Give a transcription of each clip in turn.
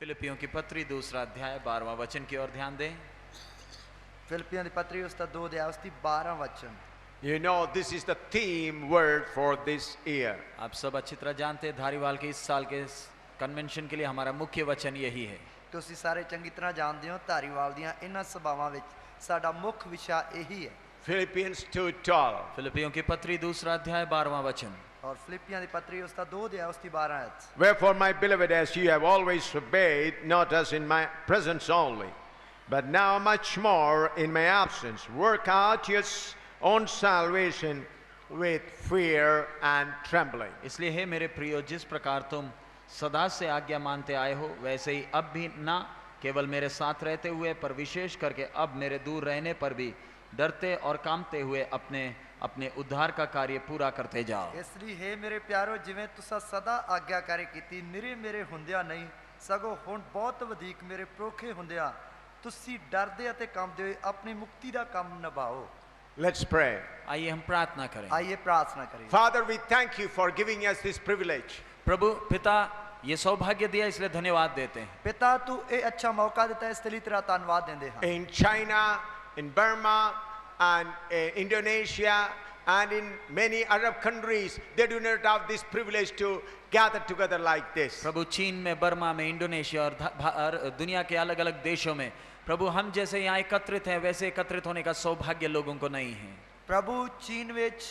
फिलिपियों की पत्री दूसरा अध्याय 12वां वचन की ओर ध्यान दें। फिलिपियों की पत्री उसका 2 अध्याय उसकी 12 वचन। You know, this is the theme word for this year. आप सब अच्छी तरह जानते हैं धारीवाल के इस साल के कन्वेंशन के लिए हमारा मुख्य वचन यही है। ਤੁਸੀਂ ਸਾਰੇ ਚੰਗੀ ਤਰ੍ਹਾਂ ਜਾਣਦੇ ਹੋ ਧਾਰੀਵਾਲ ਦੀਆਂ ਇਹਨਾਂ ਸਭਾਵਾਂ ਵਿੱਚ ਸਾਡਾ ਮੁੱਖ ਵਿਸ਼ਾ ਇਹੀ ਹੈ। Philippians 2:12. फिलिपियों की पत्री दूसरा अध्याय 12वां वचन। और फिलिपियों की पत्री उसका 2 अध्याय उसकी 12 आयत। Wherefore, my beloved, as you have always obeyed, not as in my presence only, but now much more in my absence, work out your own salvation with fear and trembling. इसलिए हे मेरे प्रियो, जिस प्रकार तुम सदा से आज्ञा मानते आए हो, वैसे ही अब भी ना केवल मेरे साथ रहते हुए, पर विशेष करके अब मेरे दूर रहने पर भी डरते और कांपते हुए अपने अपने उद्धार का कार्य पूरा करते जाओ। इसलिए हे मेरे प्यारो, जिवें तुसा सदा आज्ञाकारी कीती, निरे मेरे हुंदिया नहीं सगो हुण बहुत वधिक मेरे प्रोखे हुंदिया तुसी डरदे अते कांपदे होए अपनी मुक्ति दा काम निभाओ। Let's pray. आइए हम प्रार्थना करें। आइए प्रार्थना करें। Father, we thank you for giving us this privilege. प्रभु पिता, ये सौभाग्य दिया इसलिए धन्यवाद देते हैं। पिता तू ये अच्छा मौका देता है, इसलिए तेरा धन्यवाद देंदे हां। In China, in Burma, and Indonesia, and in many Arab countries, they do not have this privilege to gather together like this. प्रभु चीन में, बर्मा में, इंडोनेशिया और दुनिया के अलग अलग देशों में प्रभु हम जैसे यहाँ एकत्रित हैं, वैसे एकत्रित होने का सौभाग्य लोगों को नहीं है। प्रभु चीन विच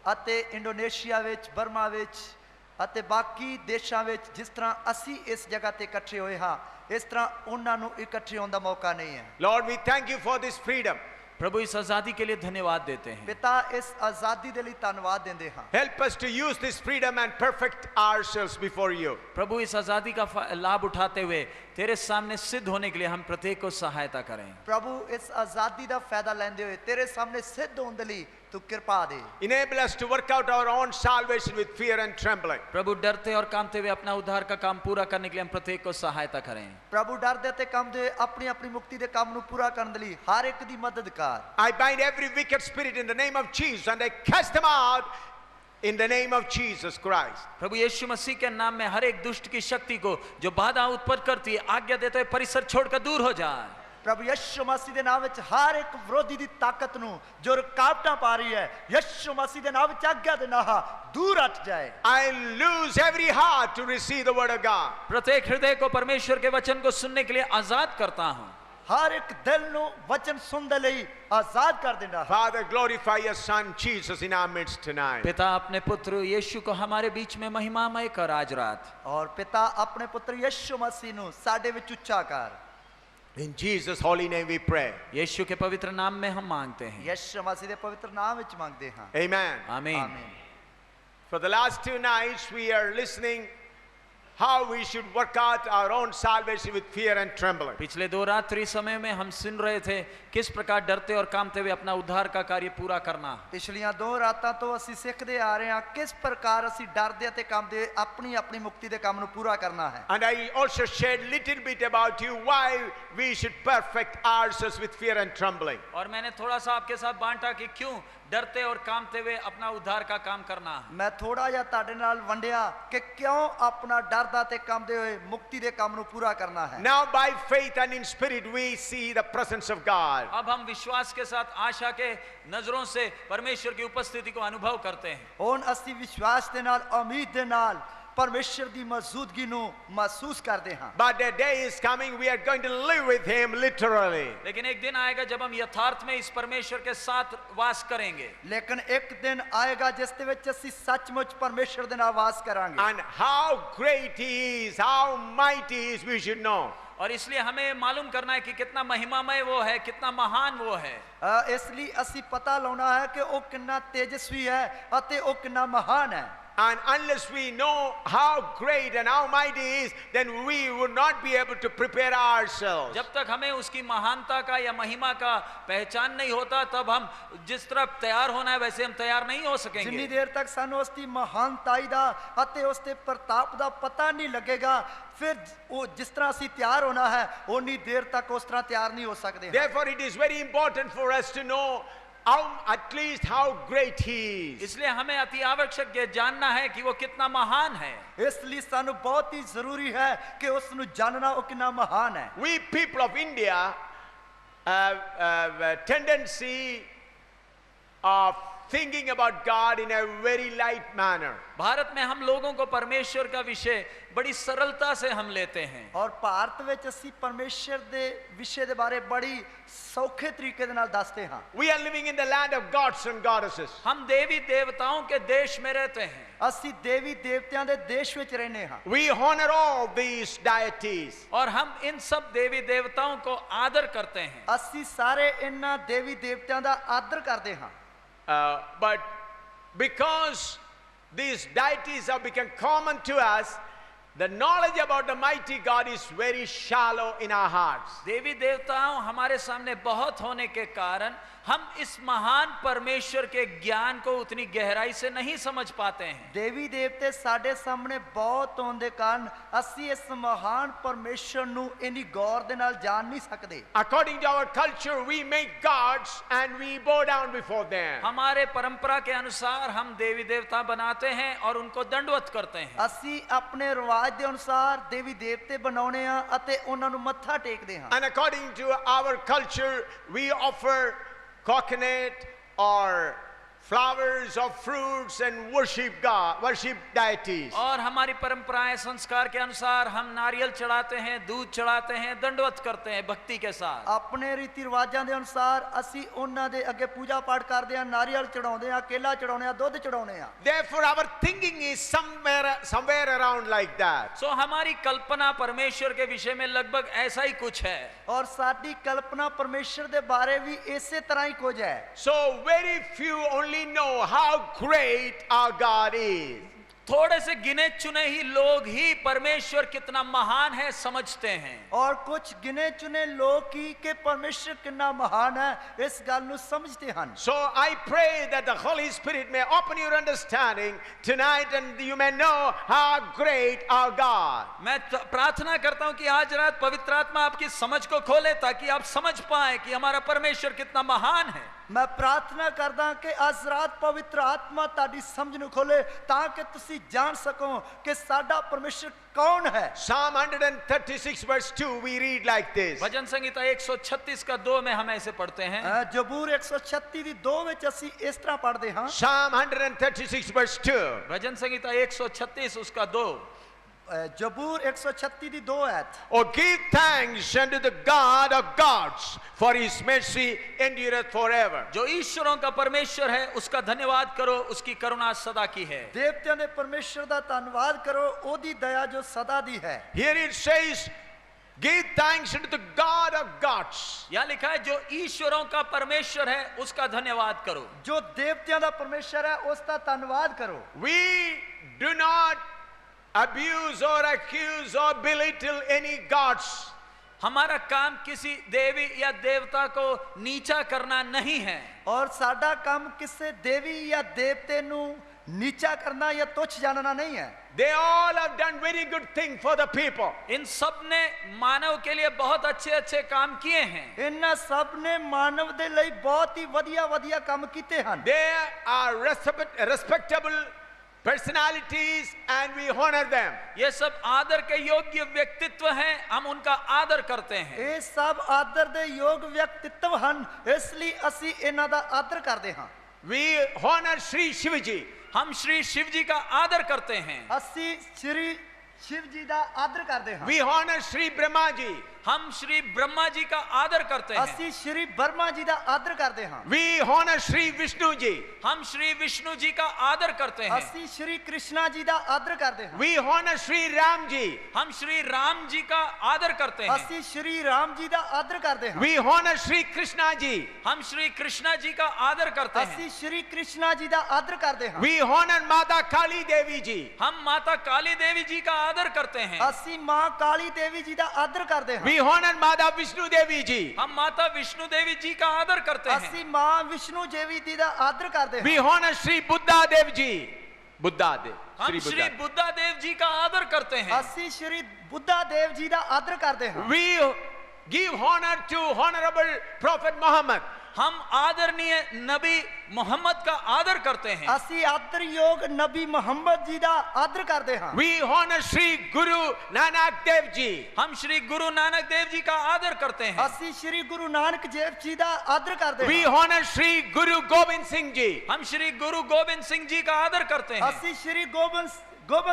अते इंडोनेशिया विच, बर्मा विच अते बाकी देशां विच जिस तरह असी इस जगह ते इकट्ठे होए हां, इस तरह उन्हां नूं इकट्ठे होण दा मौका नहीं है। Lord, we thank you for this freedom. प्रभु इस आजादी के लिए धन्यवाद देते हैं। पिता इस आजादी दे लई धन्यवाद देंदे हां। Help us to use this freedom and perfect ourselves before you. प्रभु इस आजादी का लाभ उठाते हुए तेरे सामने सिद्ध होने के लिए हम प्रत्येक को सहायता करें। प्रभु इस आजादी दा फायदा लेंदे हुए तेरे सामने सिद्ध होने दे लई तू कृपा दे। Enable us to work out our own salvation with fear and trembling. प्रभु डरते और कांपते हुए अपना उद्धार का काम पूरा करने के लिए हम प्रत्येक को सहायता करें। प्रभु डर देते काम दे अपनी अपनी मुक्ति दे काम नूं पूरा करने दे लई हर एक दी मदद कर। I bind every wicked spirit in the name of Jesus and I cast them out in the name of Jesus Christ. प्रभु यीशु मसीह के नाम में हर एक दुष्ट की शक्ति को जो बाधा उत्पन्न करती है, आज्ञा देते हुए परिसर छोड़कर दूर हो जाए। प्रभु यीशु मसीह दे नाम विच हर एक विरोधी दी ताकत नूं जो रुकावटां पा रही है, यीशु मसीह दे नाम विच आज्ञा देना हा दूर हट जाए। I lose every heart to receive the word of God. प्रत्येक हृदय को परमेश्वर के वचन को सुनने के लिए आजाद करता हूँ। हर एक दिल नूं वचन सुन दे लई आजाद कर देना। Father, glorify your son Jesus in our midst tonight. पिता अपने पुत्र यीशु को हमारे बीच में महिमामय कर आज रात। और पिता अपने पुत्र यीशु मसीह नूं साडे विच उच्चा कर। In Jesus' holy name we pray. यीशु के पवित्र नाम में हम मांगते हैं। यीशु मसीह दे पवित्र नाम विच मांगदे हां। Amen. आमीन। आमीन। For the last 2 nights we are listening how we should work out our own salvation with fear and trembling. पिछले 2 रात्रि समय में हम सुन रहे थे किस प्रकार डरते और कांपते हुए अपना उद्धार का कार्य पूरा करना। पिछलियां 2 रातां तो ਅਸੀਂ ਸਿੱਖਦੇ ਆ ਰਹੇ ਹਾਂ ਕਿਸ ਪ੍ਰਕਾਰ ਅਸੀਂ ਡਰਦੇ ਅਤੇ ਕੰਬਦੇ ਆਪਣੀ ਆਪਣੀ ਮੁਕਤੀ ਦੇ ਕੰਮ ਨੂੰ ਪੂਰਾ ਕਰਨਾ ਹੈ। And I also shared little bit about you why we should perfect ourselves with fear and trembling. और मैंने थोड़ा सा आपके साथ बांटा कि क्यों डरते और कांपते हुए अपना उद्धार का काम करना। मैं थोड़ा ਜਿਹਾ ਤੁਹਾਡੇ ਨਾਲ ਵੰਡਿਆ ਕਿ ਕਿਉਂ ਆਪਣਾ ਡਰਦਾ ਤੇ ਕੰਬਦੇ ਹੋਏ ਮੁਕਤੀ ਦੇ ਕੰਮ ਨੂੰ ਪੂਰਾ ਕਰਨਾ ਹੈ। Now by faith and in spirit we see the presence of God. अब हम विश्वास के साथ आशा के नजरों से परमेश्वर की उपस्थिति को अनुभव करते हैं। ਹੁਣ ਅਸੀਂ ਵਿਸ਼ਵਾਸ ਦੇ ਨਾਲ ਉਮੀਦ ਦੇ ਨਾਲ परमेश्वर ਦੀ ਮੌਜੂਦਗੀ ਨੂੰ ਮਹਿਸੂਸ ਕਰਦੇ ਹਾਂ। But the day is coming we are going to live with him literally. लेकिन एक दिन आएगा जब हम यथार्थ में इस परमेश्वर के साथ वास करेंगे। लेकिन एक दिन आएगा जिस ਦੇ ਵਿੱਚ ਅਸੀਂ ਸੱਚਮੁੱਚ ਪਰਮੇਸ਼ਰ ਦੇ ਨਾਲ ਵਾਸ ਕਰਾਂਗੇ। And how great he is, how mighty he is, we should know. और इसलिए हमें मालूम करना है कि कितना महिमामय वो है, कितना महान वो है। इसलिए ਅਸੀਂ ਪਤਾ ਲਾਉਣਾ ਹੈ ਕਿ ਉਹ ਕਿੰਨਾ ਤੇਜਸਵੀ ਹੈ ਅਤੇ ਉਹ ਕਿੰਨਾ ਮਹਾਨ ਹੈ। And unless we know how great and how mighty he is, then we would not be able to prepare ourselves. जब तक हमें उसकी महानता का या महिमा का पहचान नहीं होता, तब हम जिस तरह तैयार होना है वैसे हम तैयार नहीं हो सकेंगे। जितनी देर तक ਸਾਨੂੰ ਉਸ ਦੀ ਮਹਾਨਤਾਈ ਦਾ ਅਤੇ ਉਸ ਦੇ ਪ੍ਰਤਾਪ ਦਾ ਪਤਾ ਨਹੀਂ ਲੱਗੇਗਾ, ਫਿਰ ਉਹ ਜਿਸ ਤਰ੍ਹਾਂ ਅਸੀਂ ਤਿਆਰ ਹੋਣਾ ਹੈ, ਉਨੀ ਦੇਰ ਤੱਕ ਉਸ ਤਰ੍ਹਾਂ ਤਿਆਰ ਨਹੀਂ ਹੋ ਸਕਦੇ। Therefore it is very important for us to know at least how great He is. इसलिए हमें अति आवश्यक ये जानना है कि वो कितना महान है। ਇਸ ਲਈ ਸਾਨੂੰ ਬਹੁਤ ਹੀ ਜ਼ਰੂਰੀ ਹੈ ਕਿ ਉਸ ਨੂੰ ਜਾਣਨਾ ਉਹ ਕਿੰਨਾ ਮਹਾਨ ਹੈ। We people of India have a tendency of thinking about God in a very light manner. Bharat में हम लोगों को परमेश्वर का विषय बड़ी सरलता से हम लेते हैं। ਔਰ ਭਾਰਤ ਵਿੱਚ ਅਸੀਂ ਪਰਮੇਸ਼ਰ ਦੇ ਵਿਸ਼ੇ ਦੇ ਬਾਰੇ ਬੜੀ ਸੌਖੇ ਤਰੀਕੇ ਦੇ ਨਾਲ ਦੱਸਦੇ ਹਾਂ। We are living in the land of gods and goddesses. हम देवी देवताओं के देश में रहते हैं। ਅਸੀਂ ਦੇਵੀ ਦੇਵਤਿਆਂ ਦੇ ਦੇਸ਼ ਵਿੱਚ ਰਹਿੰਦੇ ਹਾਂ। We honor all these deities. और हम इन सब देवी देवताओं को आदर करते हैं। ਅਸੀਂ ਸਾਰੇ ਇਹਨਾਂ ਦੇਵੀ ਦੇਵਤਿਆਂ ਦਾ ਆਦਰ ਕਰਦੇ ਹਾਂ। But because these deities have become common to us, the knowledge about the mighty God is very shallow in our hearts. देवी देवताओं हमारे सामने बहुत होने के कारण हम इस महान परमेश्वर के ज्ञान को उतनी गहराई से नहीं समझ पाते हैं। ਦੇਵੀ ਦੇਵਤੇ ਸਾਡੇ ਸਾਹਮਣੇ ਬਹੁਤ ਹੋਣ ਦੇ ਕਾਰਨ ਅਸੀਂ ਇਸ ਮਹਾਨ ਪਰਮੇਸ਼ਰ ਨੂੰ ਇੰਨੀ ਗੌਰ ਦੇ ਨਾਲ ਜਾਣ ਨਹੀਂ ਸਕਦੇ। According to our culture, we make gods and we bow down before them. हमारे परंपरा के अनुसार हम देवी देवता बनाते हैं और उनको दंडवत करते हैं। ਅਸੀਂ ਆਪਣੇ ਰਿਵਾਜ ਦੇ ਅਨੁਸਾਰ ਦੇਵੀ ਦੇਵਤੇ ਬਣਾਉਣੇ ਆ ਅਤੇ ਉਹਨਾਂ ਨੂੰ ਮੱਥਾ ਟੇਕਦੇ ਹਾਂ। And according to our culture, we offer coconut or flowers or fruits and worship God, worship deities. और हमारी परंपराएं संस्कार के अनुसार हम नारियल चढ़ाते हैं, दूध चढ़ाते हैं, दंडवत करते हैं भक्ति के साथ। ਆਪਣੇ ਰੀਤੀ ਰਿਵਾਜਾਂ ਦੇ ਅਨੁਸਾਰ ਅਸੀਂ ਉਹਨਾਂ ਦੇ ਅੱਗੇ ਪੂਜਾ ਪਾਠ ਕਰਦੇ ਹਾਂ, ਨਾਰੀਅਲ ਚੜਾਉਂਦੇ ਹਾਂ, ਕੇਲਾ ਚੜਾਉਂਦੇ ਹਾਂ, ਦੁੱਧ ਚੜਾਉਂਦੇ ਹਾਂ। Therefore, our thinking is somewhere around like that. सो हमारी कल्पना परमेश्वर के विषय में लगभग ऐसा ही कुछ है। ਔਰ ਸਾਡੀ ਕਲਪਨਾ ਪਰਮੇਸ਼ਰ ਦੇ ਬਾਰੇ ਵੀ ਇਸੇ ਤਰ੍ਹਾਂ ਹੀ ਕੁਝ ਹੈ। So very few only know how great our God is. थोड़े से गिने चुने ही लोग ही परमेश्वर कितना महान है समझते हैं। और कुछ गिने चुने लोग ही कि परमेश्वर कितना महान है इस गल ਨੂੰ ਸਮਝਦੇ ਹਨ। So I pray that the Holy Spirit may open your understanding tonight and you may know how great our God. मैं प्रार्थना करता हूं कि आज रात पवित्र आत्मा आपकी समझ को खोले ताकि आप समझ पाए कि हमारा परमेश्वर कितना महान है। मैं प्रार्थना करदा कि आज रात पवित्र आत्मा ताड़ी समझ ਨੂੰ ਖੋਲੇ ਤਾਂ ਕਿ ਤੁਸੀਂ जान सको कि साडा परमेश्वर कौन है। Psalm 136 verse 2 we read like this. भजन संहिता 136 का 2 में हम ऐसे पढ़ते हैं। जबूर 136 ਦੀ 2 ਵਿੱਚ ਅਸੀਂ ਇਸ ਤਰ੍ਹਾਂ ਪੜ੍ਹਦੇ ਹਾਂ। Psalm 136 verse 2. भजन संहिता 136 उसका 2। जबूर 136 ਦੀ 2 आयत। Oh, give thanks unto the God of gods, for his mercy endureth forever. जो ईश्वरों का परमेश्वर है उसका धन्यवाद करो, उसकी करुणा सदा की है। देवताओं के परमेश्वर का धन्यवाद करो, ओदी दया जो सदा दी है। Here it says, give thanks unto the God of gods. यहाँ लिखा है जो ईश्वरों का परमेश्वर है उसका धन्यवाद करो। जो देवताओं का परमेश्वर है उसका धन्यवाद करो। We do not abuse or accuse or belittle any gods. हमारा काम किसी देवी या देवता को नीचा करना नहीं है। और साडा काम किसी देवी या देवते नु नीचा करना या तुच्छ जानना नहीं है। They all have done very good thing for the people. इन सब ने मानव के लिए बहुत अच्छे अच्छे काम किए हैं। इन सब ने मानव दे लिए बहुत ही वधिया वधिया काम किए हैं। They are respectable personalities and we honor them. ये सब आदर के योग्य व्यक्तित्व हैं, हम उनका आदर करते हैं। ये सब आदर दे योग व्यक्तित्व हैं, इसलिए असी इन्हां दा आदर करते हैं। We honor Sri Shivaji. हम श्री शिव जी का आदर करते हैं। असी श्री शिव जी दा आदर करते हैं। We honor Sri Brahma ji. हम श्री ब्रह्मा जी का आदर करते हैं। असी श्री ब्रह्मा जी दा आदर करते हैं। We honor Sri Vishnu ji. हम श्री विष्णु जी का आदर करते हैं। असी श्री कृष्णा जी दा आदर करते हैं। We honor Sri Ram ji. हम श्री राम जी का आदर करते हैं। असी श्री राम जी दा आदर करते हैं। We honor Sri Krishna ji. हम श्री कृष्णा जी का आदर करते हैं। असी श्री कृष्णा जी दा आदर करते हैं। We honor Mata Kali Devi ji. हम माता काली देवी जी का आदर करते हैं। असी मां काली देवी जी दा आदर करते हैं। We honor Mata Vishnu Devi ji. हम माता विष्णु देवी जी का आदर करते हैं। असी मां विष्णु देवी जी दा आदर करते हैं। We honor Sri Buddha Dev ji. Buddha Dev. हम श्री बुद्धा देव जी का आदर करते हैं। असी श्री बुद्धा देव जी दा आदर करते हैं। We give honor to Honorable Prophet Muhammad. हम आदरणीय नबी मोहम्मद का आदर करते हैं। ਅਸੀਂ ਆਦਰਯੋਗ ਨਬੀ ਮੁਹੰਮਦ ਜੀ ਦਾ ਆਦਰ ਕਰਦੇ ਹਾਂ। We honor Sri Guru Nanak Dev Ji. हम श्री गुरु नानक देव जी का आदर करते हैं। ਅਸੀਂ ਸ਼੍ਰੀ ਗੁਰੂ ਨਾਨਕ ਦੇਵ ਜੀ ਦਾ ਆਦਰ ਕਰਦੇ We ਹਾਂ। honor Sri Guru Gobind Singh Ji. हम श्री गुरु गोविंद सिंह जी का आदर करते हैं। ਅਸੀਂ ਸ਼੍ਰੀ ਗੋਬਿੰਦ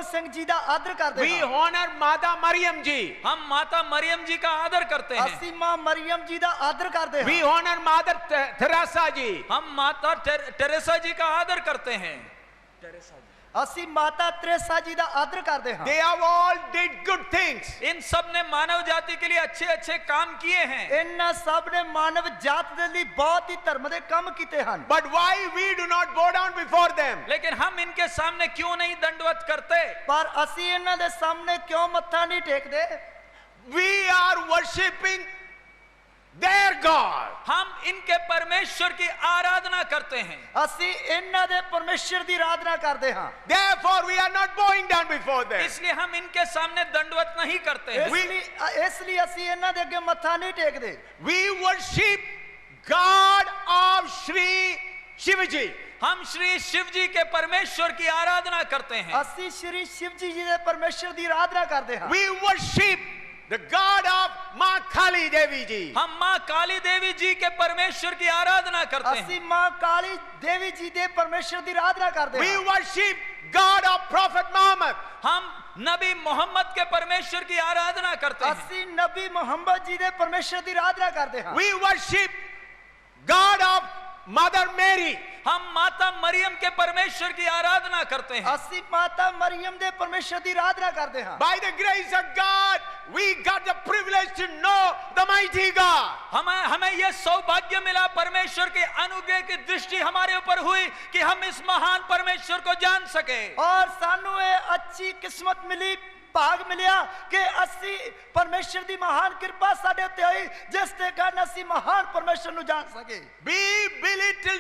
ਸਿੰਘ ਜੀ ਦਾ ਆਦਰ ਕਰਦੇ We ਹਾਂ। honor Mata Mariam Ji. हम माता मरियम जी का आदर करते हैं। ਅਸੀਂ ਮਾਂ ਮਰੀਮ ਜੀ ਦਾ ਆਦਰ ਕਰਦੇ We ਹਾਂ। honor Mother Teresa Ji. हम माता टेरेसा जी का आदर करते हैं। ਅਸੀਂ ਮਾਤਾ ਤਰੇਸਾ ਜੀ ਦਾ ਆਦਰ ਕਰਦੇ ਹਾਂ। They have all did good things. इन सब ने मानव जाति के लिए अच्छे अच्छे काम किए हैं। ਇਹਨਾਂ ਸਭ ਨੇ ਮਾਨਵ ਜਾਤ ਦੇ ਲਈ ਬਹੁਤ ਹੀ ਧਰਮ ਦੇ ਕੰਮ ਕੀਤੇ ਹਨ। But why we do not bow down before them? लेकिन हम इनके सामने क्यों नहीं दंडवत करते? ਪਰ ਅਸੀਂ ਇਹਨਾਂ ਦੇ ਸਾਹਮਣੇ ਕਿਉਂ ਮੱਥਾ ਨਹੀਂ ਟੇਕਦੇ? We are worshipping their God. हम इनके परमेश्वर की आराधना करते हैं। ਅਸੀਂ ਇਹਨਾਂ ਦੇ ਪਰਮੇਸ਼ਰ ਦੀ ਆਰਾਧਨਾ ਕਰਦੇ ਹਾਂ। Therefore, we are not bowing down before them. इसलिए हम इनके सामने दंडवत नहीं करते हैं। ਇਸ ਲਈ ਅਸੀਂ ਇਹਨਾਂ ਦੇ ਅੱਗੇ ਮੱਥਾ ਨਹੀਂ ਟੇਕਦੇ। We worship God of Sri Shivaji. हम श्री शिव जी के परमेश्वर की आराधना करते हैं। ਅਸੀਂ ਸ਼੍ਰੀ ਸ਼ਿਵ ਜੀ ਦੇ ਪਰਮੇਸ਼ਰ ਦੀ ਆਰਾਧਨਾ ਕਰਦੇ ਹਾਂ। We worship the God of Ma Kali Devi Ji. हम माँ काली देवी जी के परमेश्वर की आराधना करते हैं। ਅਸੀਂ ਮਾਂ ਕਾਲੀ ਦੇਵੀ ਜੀ ਦੇ ਪਰਮੇਸ਼ਰ ਦੀ ਆਰਾਧਨਾ ਕਰਦੇ We ਹਾਂ। worship God of Prophet Muhammad. हम नबी मोहम्मद के परमेश्वर की आराधना करते हैं। ਅਸੀਂ ਨਬੀ ਮੁਹੰਮਦ ਜੀ ਦੇ ਪਰਮੇਸ਼ਰ ਦੀ ਆਰਾਧਨਾ ਕਰਦੇ ਹਾਂ। We worship God of Mother Mary. हम माता मरियम के परमेश्वर की आराधना करते हैं। ਅਸੀਂ ਮਾਤਾ ਮਰੀਮ ਦੇ ਪਰਮੇਸ਼ਰ ਦੀ ਆਰਾਧਨਾ ਕਰਦੇ ਹਾਂ। By the grace of God, we got the privilege to know the mighty God. हमें यह सौभाग्य मिला, परमेश्वर के अनुग्रह की दृष्टि हमारे ऊपर हुई कि हम इस महान परमेश्वर को जान सके। ਔਰ ਸਾਨੂੰ ਇਹ ਅੱਛੀ ਕਿਸਮਤ ਮਿਲੀ, ਭਾਗ ਮਿਲਿਆ ਕਿ ਅਸੀਂ ਪਰਮੇਸ਼ਰ ਦੀ ਮਹਾਨ ਕਿਰਪਾ ਸਾਡੇ ਉੱਤੇ ਹੋਈ ਜਿਸ ਦੇ ਕਾਰਨ ਅਸੀਂ ਮਹਾਨ ਪਰਮੇਸ਼ਰ ਨੂੰ ਜਾਣ ਸਕੇ।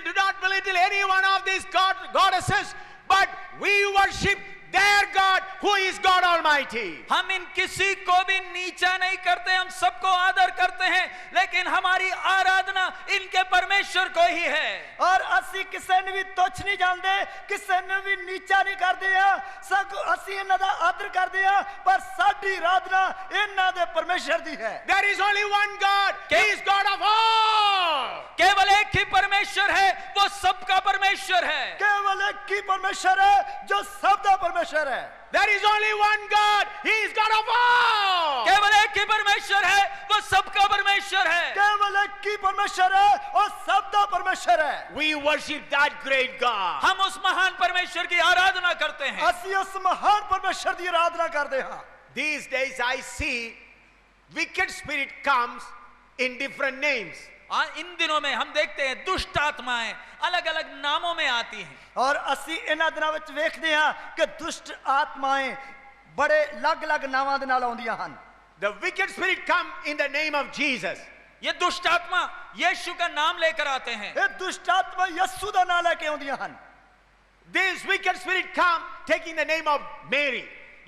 Do not belittle any one of these goddesses, but we worship their God who is God Almighty. हम इन किसी को भी नीचा नहीं करते, हम सबको आदर करते हैं, लेकिन हमारी आराधना इनके परमेश्वर को ही है। और ਅਸੀਂ ਕਿਸੇ ਨੂੰ ਵੀ ਤੁੱਛ ਨਹੀਂ ਜਾਣਦੇ, ਕਿਸੇ ਨੂੰ ਵੀ ਨੀਚਾ ਨਹੀਂ ਕਰਦੇ ਆ, ਸਭ ਅਸੀਂ ਇਹਨਾਂ ਦਾ ਆਦਰ ਕਰਦੇ ਆ, ਪਰ ਸਾਡੀ ਆਰਾਧਨਾ ਇਹਨਾਂ ਦੇ ਪਰਮੇਸ਼ਰ ਦੀ ਹੈ। There is only one God. He is God of all. केवल एक ही परमेश्वर है, वो सबका परमेश्वर है। केवल एक ही परमेश्वर है जो सबका परमेश्वर है। There is only one God. He is God of all. केवल एक ही परमेश्वर है, वो सबका परमेश्वर है। केवल एक ही परमेश्वर है और सबका परमेश्वर है। We worship that great God. हम उस महान परमेश्वर की आराधना करते हैं। ਅਸੀਂ उस महान परमेश्वर ਦੀ आराधना ਕਰਦੇ ਹਾਂ। These days I see wicked spirit comes in different names. इन दिनों में हम देखते हैं दुष्ट आत्माएं अलग अलग नामों में आती हैं। और ਅਸੀਂ ਇਹਨਾਂ ਦਿਨਾਂ ਵਿੱਚ ਵੇਖਦੇ ਹਾਂ ਕਿ ਦੁਸ਼ਟ ਆਤਮਾएं ਬੜੇ ਅਲੱਗ-ਅਲੱਗ ਨਾਵਾਂ ਦੇ ਨਾਲ ਆਉਂਦੀਆਂ ਹਨ। The wicked spirit come in the name of Jesus. ये दुष्ट आत्मा यीशु का नाम लेकर आते हैं। ਇਹ ਦੁਸ਼ਟ ਆਤਮਾ ਯਿਸੂ ਦਾ ਨਾਮ ਲੈ ਕੇ ਆਉਂਦੀਆਂ ਹਨ। This wicked spirit come taking the name of Mary.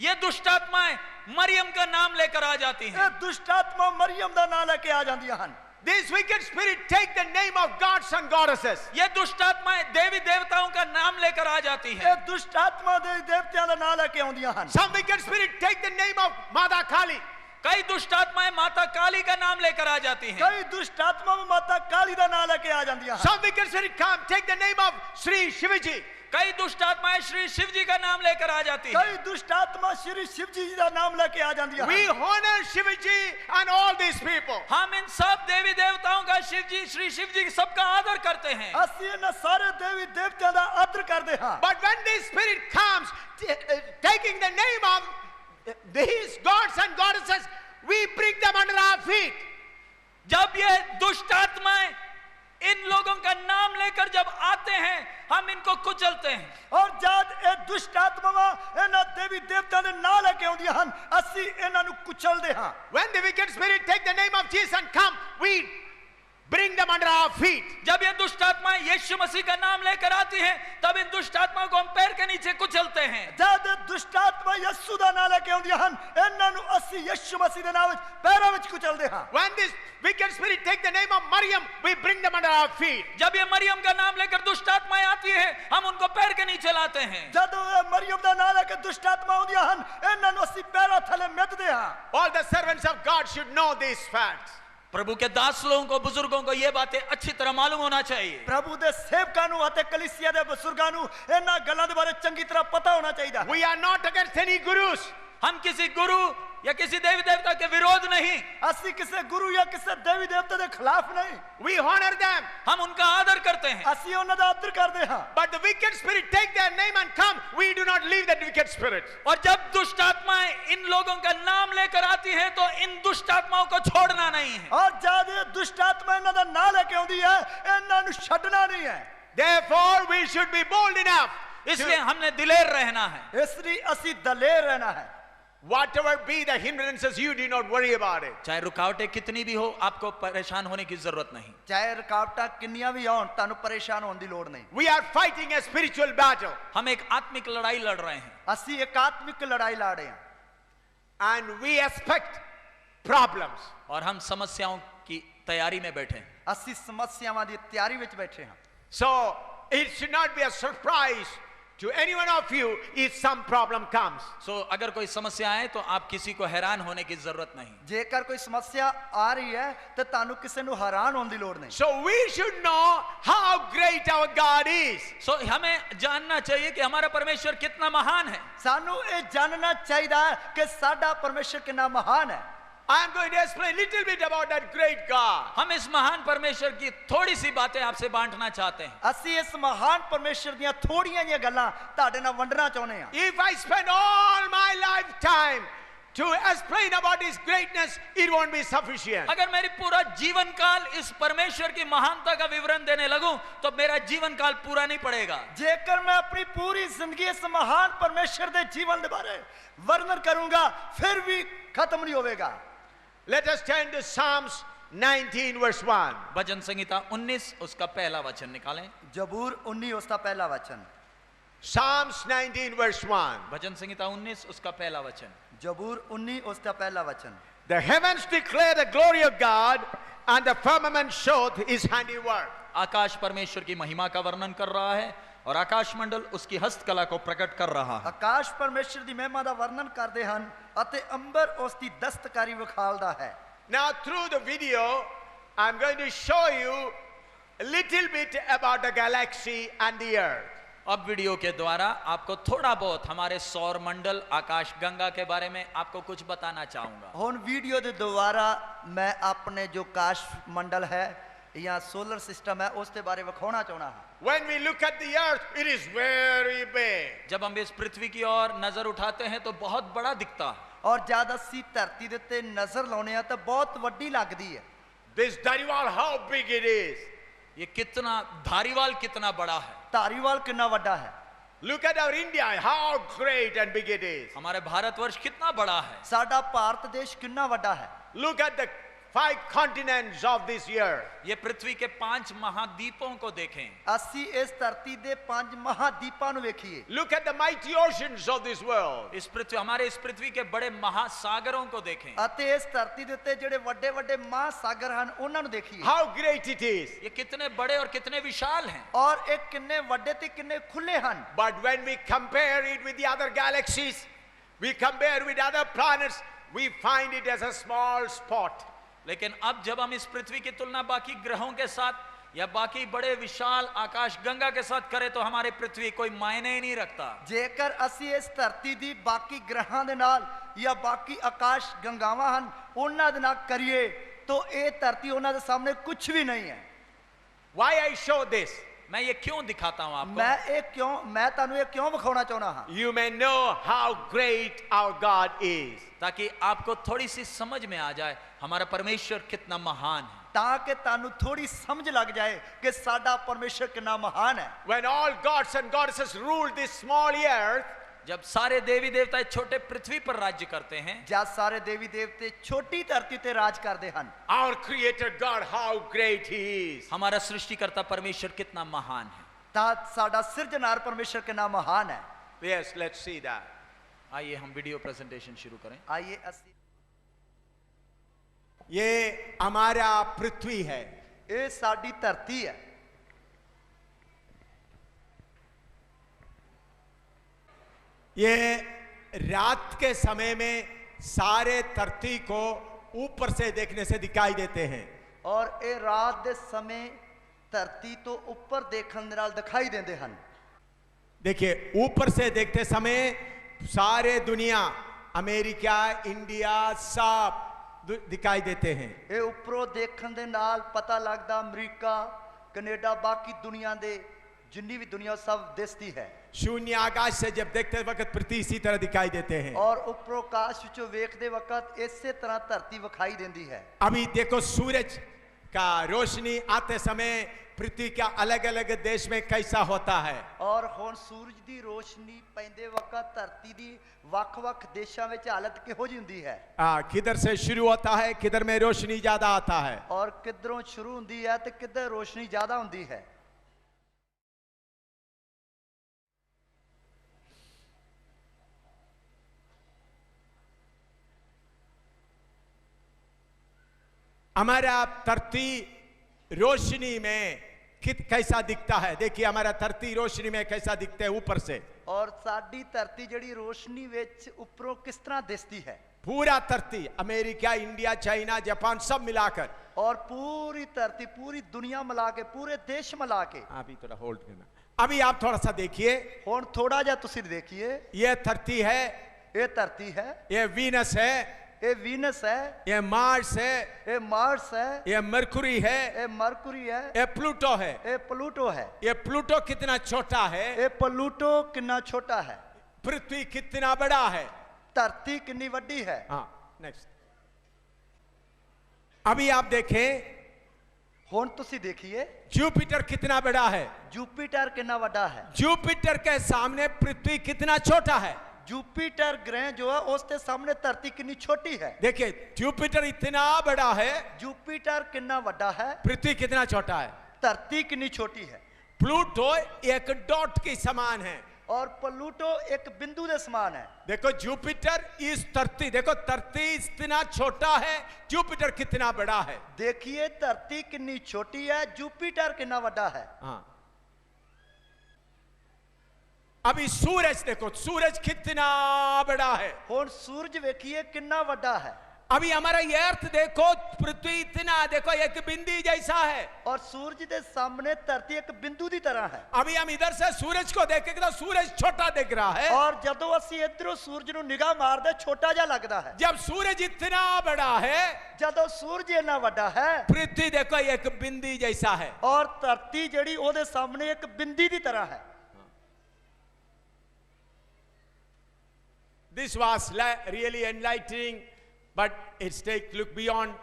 ये दुष्ट आत्माएं मरियम का नाम लेकर आ जाती हैं। ਇਹ ਦੁਸ਼ਟ ਆਤਮਾ ਮਰੀਮ ਦਾ ਨਾਮ ਲੈ ਕੇ ਆ ਜਾਂਦੀਆਂ ਹਨ। This wicked spirit take the name of gods and goddesses. ये दुष्ट आत्माएं देवी देवताओं का नाम लेकर आ जाती हैं। ਇਹ ਦੁਸ਼ਟ ਆਤਮਾ ਦੇ ਦੇਵਤਿਆਂ ਦਾ ਨਾਮ ਲੈ ਕੇ ਆਉਂਦੀਆਂ ਹਨ। Some wicked spirit take the name of Mata Kali. कई दुष्ट आत्माएं माता काली का नाम लेकर आ जाती हैं। ਕਈ ਦੁਸ਼ਟ ਆਤਮਾ ਮਾਤਾ ਕਾਲੀ ਦਾ ਨਾਮ ਲੈ ਕੇ ਆ ਜਾਂਦੀਆਂ ਹਨ। Some wicked spirit come take the name of Sri Shivaji. कई दुष्ट आत्माएं श्री शिव जी का नाम लेकर आ जाती हैं। कई दुष्ट आत्मा श्री शिव जी का नाम लेके आ जाती है। We honor Shivaji and all these people. हम इन सब देवी देवताओं का शिव जी श्री शिव जी सबका आदर करते हैं। ਅਸੀਂ ਇਹਨਾਂ ਸਾਰੇ ਦੇਵੀ ਦੇਵਤਿਆਂ ਦਾ ਆਦਰ ਕਰਦੇ ਹਾਂ। But when this spirit comes taking the name of these gods and goddesses, we bring them under our feet. जब ये दुष्ट आत्माएं इन लोगों का नाम लेकर जब आते हैं, हम इनको कुचलते हैं। और जब ये दुष्ट आत्मावां ਇਹਨਾਂ ਦੇਵੀ ਦੇਵਤਿਆਂ ਦੇ ਨਾਮ ਲੈ ਕੇ ਆਉਂਦੀਆਂ ਹਨ, ਅਸੀਂ ਇਹਨਾਂ ਨੂੰ ਕੁਚਲਦੇ ਹਾਂ। When the wicked spirit take the name of Jesus and come, we bring them under our feet. जब ये दुष्ट आत्माएं यीशु मसीह का नाम लेकर आती हैं, तब इन दुष्ट आत्माओं को हम पैर के नीचे कुचलते हैं। ਜਦ ਦੁਸ਼ਟ ਆਤਮਾ ਯਿਸੂ ਦਾ ਨਾਮ ਲੈ ਕੇ ਆਉਂਦੀਆਂ ਹਨ, ਇਹਨਾਂ ਨੂੰ ਅਸੀਂ ਯਿਸੂ ਮਸੀਹ ਦੇ ਨਾਮ ਵਿੱਚ ਪੈਰਾਂ ਵਿੱਚ ਕੁਚਲਦੇ ਹਾਂ। When this wicked spirit take the name of Maryam, we bring them under our feet. जब ये मरियम का नाम लेकर दुष्ट आत्माएं आती हैं, हम उनको पैर के नीचे लाते हैं। ਜਦ ਮਰੀਮ ਦਾ ਨਾਮ ਲੈ ਕੇ ਦੁਸ਼ਟ ਆਤਮਾ ਆਉਂਦੀਆਂ ਹਨ, ਇਹਨਾਂ ਨੂੰ ਅਸੀਂ ਪੈਰਾਂ ਥੱਲੇ ਮਿੱਧਦੇ ਹਾਂ। All the servants of God should know these facts. प्रभु के दास लोगों को, बुजुर्गों को ये बातें अच्छी तरह मालूम होना चाहिए। ਪ੍ਰਭੂ ਦੇ ਸੇਵਕਾਂ ਨੂੰ ਅਤੇ ਕਲੀਸਿਆ ਦੇ ਬਜ਼ੁਰਗਾਂ ਨੂੰ ਇਹਨਾਂ ਗੱਲਾਂ ਦੇ ਬਾਰੇ ਚੰਗੀ ਤਰ੍ਹਾਂ ਪਤਾ ਹੋਣਾ ਚਾਹੀਦਾ ਹੈ। We are not against any gurus. हम किसी गुरु या किसी देवी देवता के विरोध नहीं, ਅਸੀਂ ਕਿਸੇ ਗੁਰੂ ਜਾਂ ਕਿਸੇ ਦੇਵੀ ਦੇਵਤੇ ਦੇ ਖਿਲਾਫ ਨਹੀਂ, We honor them. हम उनका आदर करते हैं। ਅਸੀਂ ਉਹਨਾਂ ਦਾ ਆਦਰ ਕਰਦੇ ਹਾਂ। But the wicked spirit take their name and come. We do not leave that wicked spirit. और जब दुष्ट आत्माएं इन लोगों का नाम लेकर आती हैं, तो इन दुष्ट आत्माओं को छोड़ना नहीं है। ਔਰ ਜਦ ਇਹ ਦੁਸ਼ਟ ਆਤਮਾ ਇਹਨਾਂ ਦਾ ਨਾਂ ਲੈ ਕੇ ਆਉਂਦੀ ਹੈ, ਇਹਨਾਂ ਨੂੰ ਛੱਡਣਾ ਨਹੀਂ ਹੈ। Therefore, we should be bold enough. इसलिए हमने दिलेर रहना है। ਇਸ ਲਈ ਅਸੀਂ ਦਲੇਰ ਰਹਿਣਾ ਹੈ। Whatever be the hindrances, you do not worry about it. चाहे रुकावटें कितनी भी हो, आपको परेशान होने की जरूरत नहीं। ਚਾਹੇ ਰੁਕਾਵਟਾਂ ਕਿੰਨੀਆਂ ਵੀ ਆਉਣ, ਤੁਹਾਨੂੰ ਪਰੇਸ਼ਾਨ ਹੋਣ ਦੀ ਲੋੜ ਨਹੀਂ। We are fighting a spiritual battle. हम एक आत्मिक लड़ाई लड़ रहे हैं, ਅਸੀਂ ਇੱਕ ਆਤਮਿਕ ਲੜਾਈ ਲੜ ਰਹੇ ਹਾਂ। And we expect problems. और हम समस्याओं की तैयारी में बैठे हैं। ਅਸੀਂ ਸਮੱਸਿਆਵਾਂ ਦੀ ਤਿਆਰੀ ਵਿੱਚ ਬੈਠੇ ਹਾਂ। So, it should not be a surprise to any one of you if some problem comes. अगर कोई समस्या आए तो आप किसी को हैरान होने की जरूरत नहीं। ਜੇਕਰ ਕੋਈ ਸਮੱਸਿਆ ਆ ਰਹੀ ਹੈ ਤਾਂ ਤੁਹਾਨੂੰ ਕਿਸੇ ਨੂੰ ਹੈਰਾਨ ਹੋਣ ਦੀ ਲੋੜ ਨਹੀਂ। So we should know how great our God is. हमें जानना चाहिए कि हमारा परमेश्वर कितना महान है। ਸਾਨੂੰ ਇਹ ਜਾਣਨਾ ਚਾਹੀਦਾ ਹੈ ਕਿ ਸਾਡਾ ਪਰਮੇਸ਼ਰ ਕਿੰਨਾ ਮਹਾਨ ਹੈ। I am going to explain a little bit about that great God. हम इस महान परमेश्वर की थोड़ी सी बातें आपसे बांटना चाहते हैं। ਅਸੀਂ ਇਸ ਮਹਾਨ ਪਰਮੇਸ਼ਰ ਦੀਆਂ ਥੋੜੀਆਂ ਜਿਹੀਆਂ ਗੱਲਾਂ ਤੁਹਾਡੇ ਨਾਲ ਵੰਡਣਾ ਚਾਹੁੰਦੇ ਹਾਂ। If I spend all my lifetime to explain about His greatness, it won't be sufficient. अगर मेरी पूरा जीवन काल इस परमेश्वर की महानता का विवरण देने लगूं, तो मेरा जीवन काल पूरा नहीं पड़ेगा। ਜੇਕਰ ਮੈਂ ਆਪਣੀ ਪੂਰੀ ਜ਼ਿੰਦਗੀ ਇਸ ਮਹਾਨ ਪਰਮੇਸ਼ਰ ਦੇ ਜੀਵਨ ਦੇ ਬਾਰੇ ਵਰਣਨ ਕਰੂੰਗਾ, ਫਿਰ ਵੀ ਖਤਮ ਨਹੀਂ ਹੋਵੇਗਾ। Let us turn to Psalms 19 verse 1. भजन संहिता 19 उसका पहला वचन निकालें। जबूर 19 उसका पहला वचन। Psalms 19 verse 1. भजन संहिता 19 उसका पहला वचन। जबूर 19 उसका पहला वचन। The heavens declare the glory of God, and the firmament showeth His handiwork. आकाश परमेश्वर की महिमा का वर्णन कर रहा है, और आकाश मंडल उसकी हस्तकला को प्रकट कर रहा है। आकाश परमेश्वर ਦੀ ਮਹਿਮਾ ਦਾ ਵਰਣਨ ਕਰਦੇ ਹਨ ਅਤੇ ਅੰਬਰ ਉਸ ਦੀ ਦਸਤਕਾਰੀ ਵਿਖਾਲਦਾ ਹੈ। Now through the video, I'm going to show you a little bit about the galaxy and the earth. अब वीडियो के द्वारा आपको थोड़ा बहुत हमारे सौर मंडल, आकाश गंगा के बारे में आपको कुछ बताना चाहूंगा। ਹੁਣ ਵੀਡੀਓ ਦੇ ਦੁਆਰਾ ਮੈਂ ਆਪਣੇ ਜੋ ਆਕਾਸ਼ ਮੰਡਲ ਹੈ ਜਾਂ ਸੋਲਰ ਸਿਸਟਮ ਹੈ ਉਸ ਦੇ ਬਾਰੇ ਵਿਖਾਉਣਾ ਚਾਹਣਾ ਹਾਂ। When we look at the earth, it is very big. जब हम इस पृथ्वी की ओर नजर उठाते हैं तो बहुत बड़ा दिखता है। ਔਰ ਜਦ ਅਸੀਂ ਧਰਤੀ ਦੇ ਉੱਤੇ ਨਜ਼ਰ ਲਾਉਨੇ ਆ ਤਾਂ ਬਹੁਤ ਵੱਡੀ ਲੱਗਦੀ ਹੈ। This Dhariwal, how big it is. ये कितना धारीवाल कितना बड़ा है। ਧਾਰੀਵਾਲ ਕਿੰਨਾ ਵੱਡਾ ਹੈ। Look at our India, how great and big it is. हमारे भारतवर्ष कितना बड़ा है। ਸਾਡਾ ਭਾਰਤ ਦੇਸ਼ ਕਿੰਨਾ ਵੱਡਾ ਹੈ। Look at the 5 continents of this earth. ये पृथ्वी के 5 महाद्वीपों को देखें। ਅਸੀਂ ਇਸ ਧਰਤੀ ਦੇ 5 ਮਹਾਦੀਪਾਂ ਨੂੰ ਵੇਖੀਏ। Look at the mighty oceans of this world. हमारे इस पृथ्वी के बड़े महासागरों को देखें। ਅਤੇ ਇਸ ਧਰਤੀ ਦੇ ਉੱਤੇ ਜਿਹੜੇ ਵੱਡੇ ਵੱਡੇ ਮਹਾਸਾਗਰ ਹਨ ਉਹਨਾਂ ਨੂੰ ਦੇਖੀਏ। How great it is. ये कितने बड़े और कितने विशाल हैं। ਔਰ ਇਹ ਕਿੰਨੇ ਵੱਡੇ ਤੇ ਕਿੰਨੇ ਖੁੱਲੇ ਹਨ। But when we compare it with the other galaxies, we compare with other planets, we find it as a small spot. लेकिन अब जब हम इस पृथ्वी की तुलना बाकी ग्रहों के साथ या बाकी बड़े विशाल आकाश गंगा के साथ करें तो हमारी पृथ्वी कोई मायने ही नहीं रखता। ਜੇਕਰ ਅਸੀਂ ਇਸ ਧਰਤੀ ਦੀ ਬਾਕੀ ਗ੍ਰਹਾਂ ਦੇ ਨਾਲ ਜਾਂ ਬਾਕੀ ਆਕਾਸ਼ ਗੰਗਾਵਾਂ ਹਨ ਉਹਨਾਂ ਦੇ ਨਾਲ ਕਰੀਏ ਤਾਂ ਇਹ ਧਰਤੀ ਉਹਨਾਂ ਦੇ ਸਾਹਮਣੇ ਕੁਝ ਵੀ ਨਹੀਂ ਹੈ। Why I show this? मैं ये क्यों दिखाता हूं आपको? ਮੈਂ ਤੁਹਾਨੂੰ ਇਹ ਕਿਉਂ ਵਿਖਾਉਣਾ ਚਾਹੁੰਦਾ ਹਾਂ। You may know how great our God is. ताकि आपको थोड़ी सी समझ में आ जाए हमारा परमेश्वर कितना महान है। ਤਾਂ ਕਿ ਤੁਹਾਨੂੰ ਥੋੜੀ ਸਮਝ ਲੱਗ ਜਾਏ ਕਿ ਸਾਡਾ ਪਰਮੇਸ਼ਰ ਕਿੰਨਾ ਮਹਾਨ ਹੈ। When all gods and goddesses ruled this small earth, जब सारे देवी देवता इस छोटे पृथ्वी पर राज्य करते हैं, जब सारे देवी देवते छोटी धरती ते राज करते हैं, our Creator God, how great He is. हमारा सृष्टिकर्ता परमेश्वर कितना महान है। ता साडा सिरजनार परमेश्वर के नाम महान है। Yes, let's see that. आइए हम वीडियो प्रेजेंटेशन शुरू करें। आइए असी ये हमारा पृथ्वी है, ये साडी धरती है। ये रात के समय में सारे धरती को ऊपर से देखने से दिखाई देते हैं, और ये रात दे समय धरती तो ऊपर देखने नाल दिखाई देंदे हन। देखिए ऊपर से देखते समय सारे दुनिया, अमेरिका, इंडिया सब दिखाई देते हैं। ये ऊपरों देखने दे नाल पता लगदा अमेरिका, कनाडा, बाकी दुनिया दे जिन्नी भी दुनिया सब दिसती है। शून्य आकाश से जब देखते वक्त पृथ्वी इसी तरह दिखाई देते हैं, और ऊपरों आकाश विचों वेखदे वक्त इसे तरह धरती विखाई देंदी है। अभी देखो सूरज का रोशनी आते समय पृथ्वी का अलग अलग देश में कैसा होता है, और हुण सूरज दी रोशनी पैंदे वक्त धरती दी वख-वख देशां विच हालत किहो जी हुंदी है। किधर से शुरू होता है, किधर में रोशनी ज्यादा आता है, और किधरों शुरू हुंदी है ते किधर रोशनी ज्यादा हुंदी है। हमारा धरती रोशनी में कैसा दिखता है। देखिए हमारा धरती रोशनी में कैसा दिखता है ऊपर से, और साडी धरती जड़ी रोशनी विच ऊपरों किस तरह दिसती है। पूरा धरती, अमेरिका, इंडिया, चाइना, जापान सब मिलाकर, और पूरी धरती, पूरी दुनिया मिला के, पूरे देश मिला के। अभी थोड़ा होल्ड करना, अभी आप थोड़ा सा देखिए, हुण थोड़ा जा तुसी देखिए, ये धरती है, ये धरती है, ये वीनस है, ये वीनस है, ये मार्स है, ये मार्स है, ये मरकुरी है, ये मरकुरी है, ये प्लूटो है। ये प्लूटो है। ये प्लूटो कितना छोटा है, ये प्लूटो कितना छोटा है, पृथ्वी कितना बड़ा है, धरती कितनी बड़ी है। हाँ नेक्स्ट। अभी आप देखें, हुण तुसी देखिए जुपिटर कितना बड़ा है, जुपिटर कितना बड़ा है। जुपिटर के सामने पृथ्वी कितना छोटा है। जुपिटर ग्रह जो है उसके सामने धरती कितनी छोटी है। देखिए जुपिटर इतना बड़ा है, जुपिटर कितना बड़ा है, पृथ्वी कितना छोटा है। धरती कितनी छोटी है। प्लूटो एक डॉट के समान है, और प्लूटो एक बिंदु के समान है। देखो जुपिटर इस धरती, देखो धरती इतना छोटा है, जुपिटर कितना बड़ा है। देखिए धरती कितनी छोटी है, जुपिटर कितना बड़ा है। हाँ अभी सूरज देखो, सूरज कितना बड़ा है। हुण सूरज वेखिए कितना बड़ा है। अभी हमारा ये अर्थ देखो, पृथ्वी इतना, देखो एक बिंदी जैसा है, और सूरज के सामने धरती एक बिंदु की तरह है। अभी हम इधर से सूरज को देखेंगे तो सूरज छोटा दिख रहा है, और जदों असीं इधरों सूरज नूं निगाह मारदे छोटा जा लगदा है। जब सूरज इतना बड़ा है, जदों सूरज इतना बड़ा है, पृथ्वी देखो एक बिंदी जैसा है, और धरती जड़ी ओदे सामने एक बिंदी की तरह है। This was really enlightening, but it's take look beyond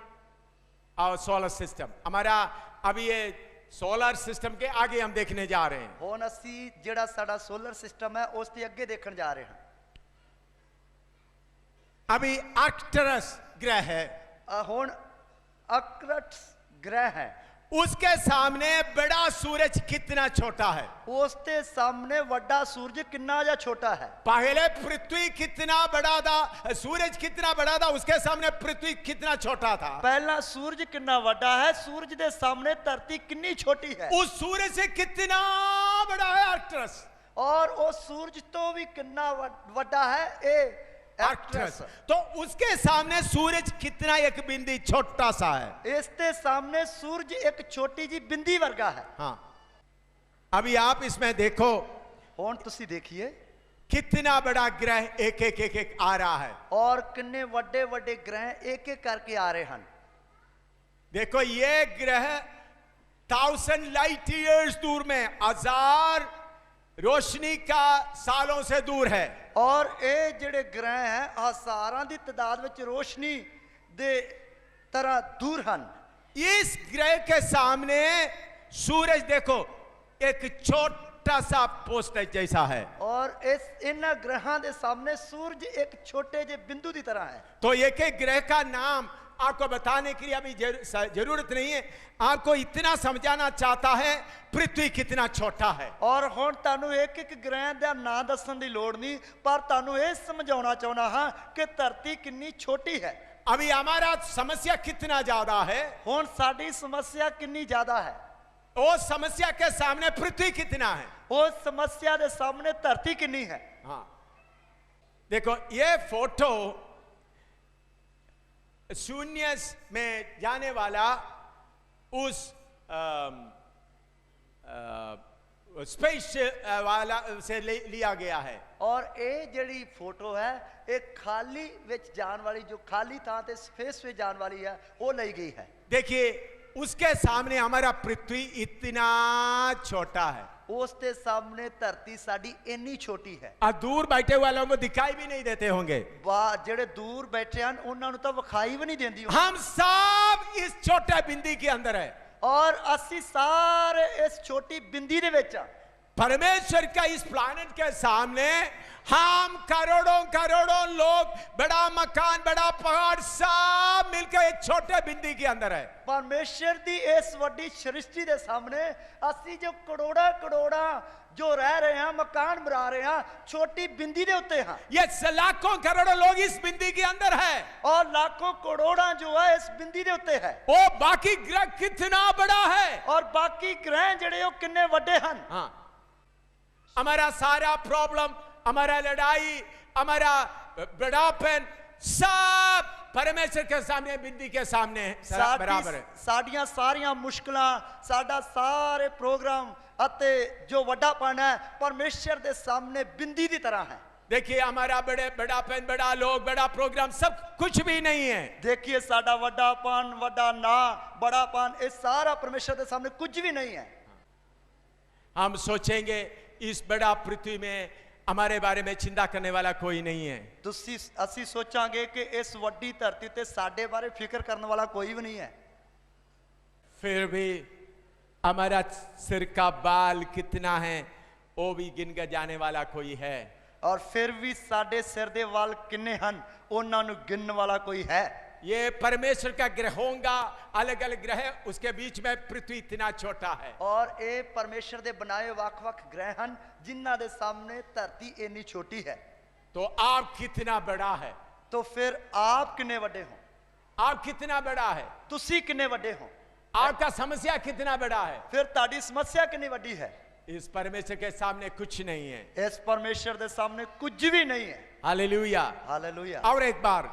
our solar system. हमारा अभी ये सोलर सिस्टम के आगे हम देखने जा रहे हैं। हुण असीं जिहड़ा साडा सोलर सिस्टम है उस ते अगे देखण जा रहे हैं। अभी आर्कटरस ग्रह है, हुण आर्कटरस ग्रह है, उसके सामने बड़ा सूरज कितना छोटा है। उसके सामने बड़ा सूरज कितना जा छोटा है। पहले पृथ्वी कितना बड़ा था, सूरज कितना बड़ा था, उसके सामने पृथ्वी कितना छोटा था। पहला सूरज कितना बड़ा है, सूरज के सामने धरती कितनी छोटी है। उस सूरज से कितना बड़ा है आर्कटरस, और उस सूरज तो भी कितना बड़ा है ए आर्कटरस। तो उसके सामने सूरज कितना एक बिंदी छोटा सा है, इसके सामने सूरज एक छोटी जी बिंदी वर्गा है। हाँ अभी आप इसमें देखो, हुण तुसी देखिए कितना बड़ा ग्रह एक एक एक एक आ रहा है, और कितने बड़े बड़े ग्रह एक एक करके आ रहे हैं। देखो ये ग्रह 1000 लाइट ईयर्स दूर में, 1000 रोशनी का सालों से दूर है। और ये जिहड़े ग्रह हैं हजारां दी तादाद विच रोशनी दे तरह दूर हैं। इस ग्रह के सामने सूरज देखो एक छोटा सा पोस्ट जैसा है। और इस इन ग्रहां दे सामने सूरज एक छोटे जे बिंदु की तरह है। तो एक एक ग्रह का नाम आपको बताने के लिए अभी जरूरत नहीं है, आपको इतना समझाना चाहता है पृथ्वी कितना छोटा है। और हुण तानू एक एक ग्रह दा नाम दस्सण दी लोड़ नहीं, पर तानू ये समझाउणा चाहुंदा हां कि धरती कितनी छोटी है। अभी हमारा समस्या कितना ज्यादा है, हुण साडी समस्या कितनी ज्यादा है, वो समस्या के सामने पृथ्वी कितना है, उस समस्या दे सामने धरती कितनी है। हाँ देखो ये फोटो शून्य में जाने वाला उस स्पेस वाला से लिया गया है। और ये जड़ी फोटो है एक खाली विच जान वाली, जो खाली था ते स्पेस में जान वाली है, वो ली गई है। देखिए उसके सामने हमारा पृथ्वी इतना छोटा है, उसके सामने धरती साडी इतनी छोटी है। और दूर बैठे वालों को दिखाई भी नहीं देते होंगे, जेड़े दूर बैठे हैं उन्होंने तो विखाई भी नहीं देंदी। हम सब इस छोटे बिंदी के अंदर है, और असी सारे इस छोटी बिंदी दे विच परमेश्वर का इस प्लैनेट के सामने हम करोड़ों करोड़ों लोग, बड़ा मकान, बड़ा पहाड़, सब मिलकर एक छोटे बिंदी के अंदर है। परमेश्वर दी इस वड्डी सृष्टि दे सामने असी जो करोड़ा करोड़ा जो रह रहे हैं, मकान बना रहे हैं, छोटी बिंदी दे उत्ते हैं। ये लाखों करोड़ों लोग इस बिंदी के अंदर है, और लाखों करोड़ा जो है इस बिंदी दे उत्ते है। वो बाकी ग्रह कितना बड़ा है, और बाकी ग्रह जड़े वो किन्ने वड्डे हैं। हाँ हमारा सारा प्रॉब्लम, हमारा लड़ाई, हमारा बड़ापन, सब परमेश्वर के सामने, बिंदी के सामने बराबर है। साडियां सारियां मुश्किलां, साडा सारे प्रोग्राम अते जो वड्डापन है परमेश्वर दे सामने बिंदी की तरह है। देखिए हमारा बड़ापन, बड़ा लोग, बड़ा प्रोग्राम सब कुछ भी नहीं है। देखिए साडा वड्डापन, वड्डा ना, बड़ापन, ये सारा परमेश्वर के सामने कुछ भी नहीं है। हम सोचेंगे इस बड़ा पृथ्वी में हमारे बारे में चिंता करने वाला कोई नहीं है। तुसी असी सोचांगे कि इस वड्डी धरती ते साडे बारे फिक्र करने वाला कोई भी नहीं है। फिर भी हमारा सिर का बाल कितना है वो भी गिन के जाने वाला कोई है। और फिर भी साडे सिर दे वाल किन्ने हन उन्हां नूं गिनने वाला कोई है। ये परमेश्वर का ग्रहों का अलग अलग ग्रह, उसके बीच में पृथ्वी इतना छोटा है। और ये परमेश्वर दे बनाए वख-वख ग्रह हन जिन्हां दे सामने धरती इतनी छोटी है। तो आप कितना बड़ा है, तो फिर आप कितने बड़े हो, आप कितना बड़ा है, तुसी कितने बड़े हो, आपका समस्या कितना बड़ा है, फिर ताड़ी समस्या कितनी बड़ी है। इस परमेश्वर के सामने कुछ नहीं है, इस परमेश्वर दे सामने कुछ भी नहीं है। Hallelujah, hallelujah. और एक बार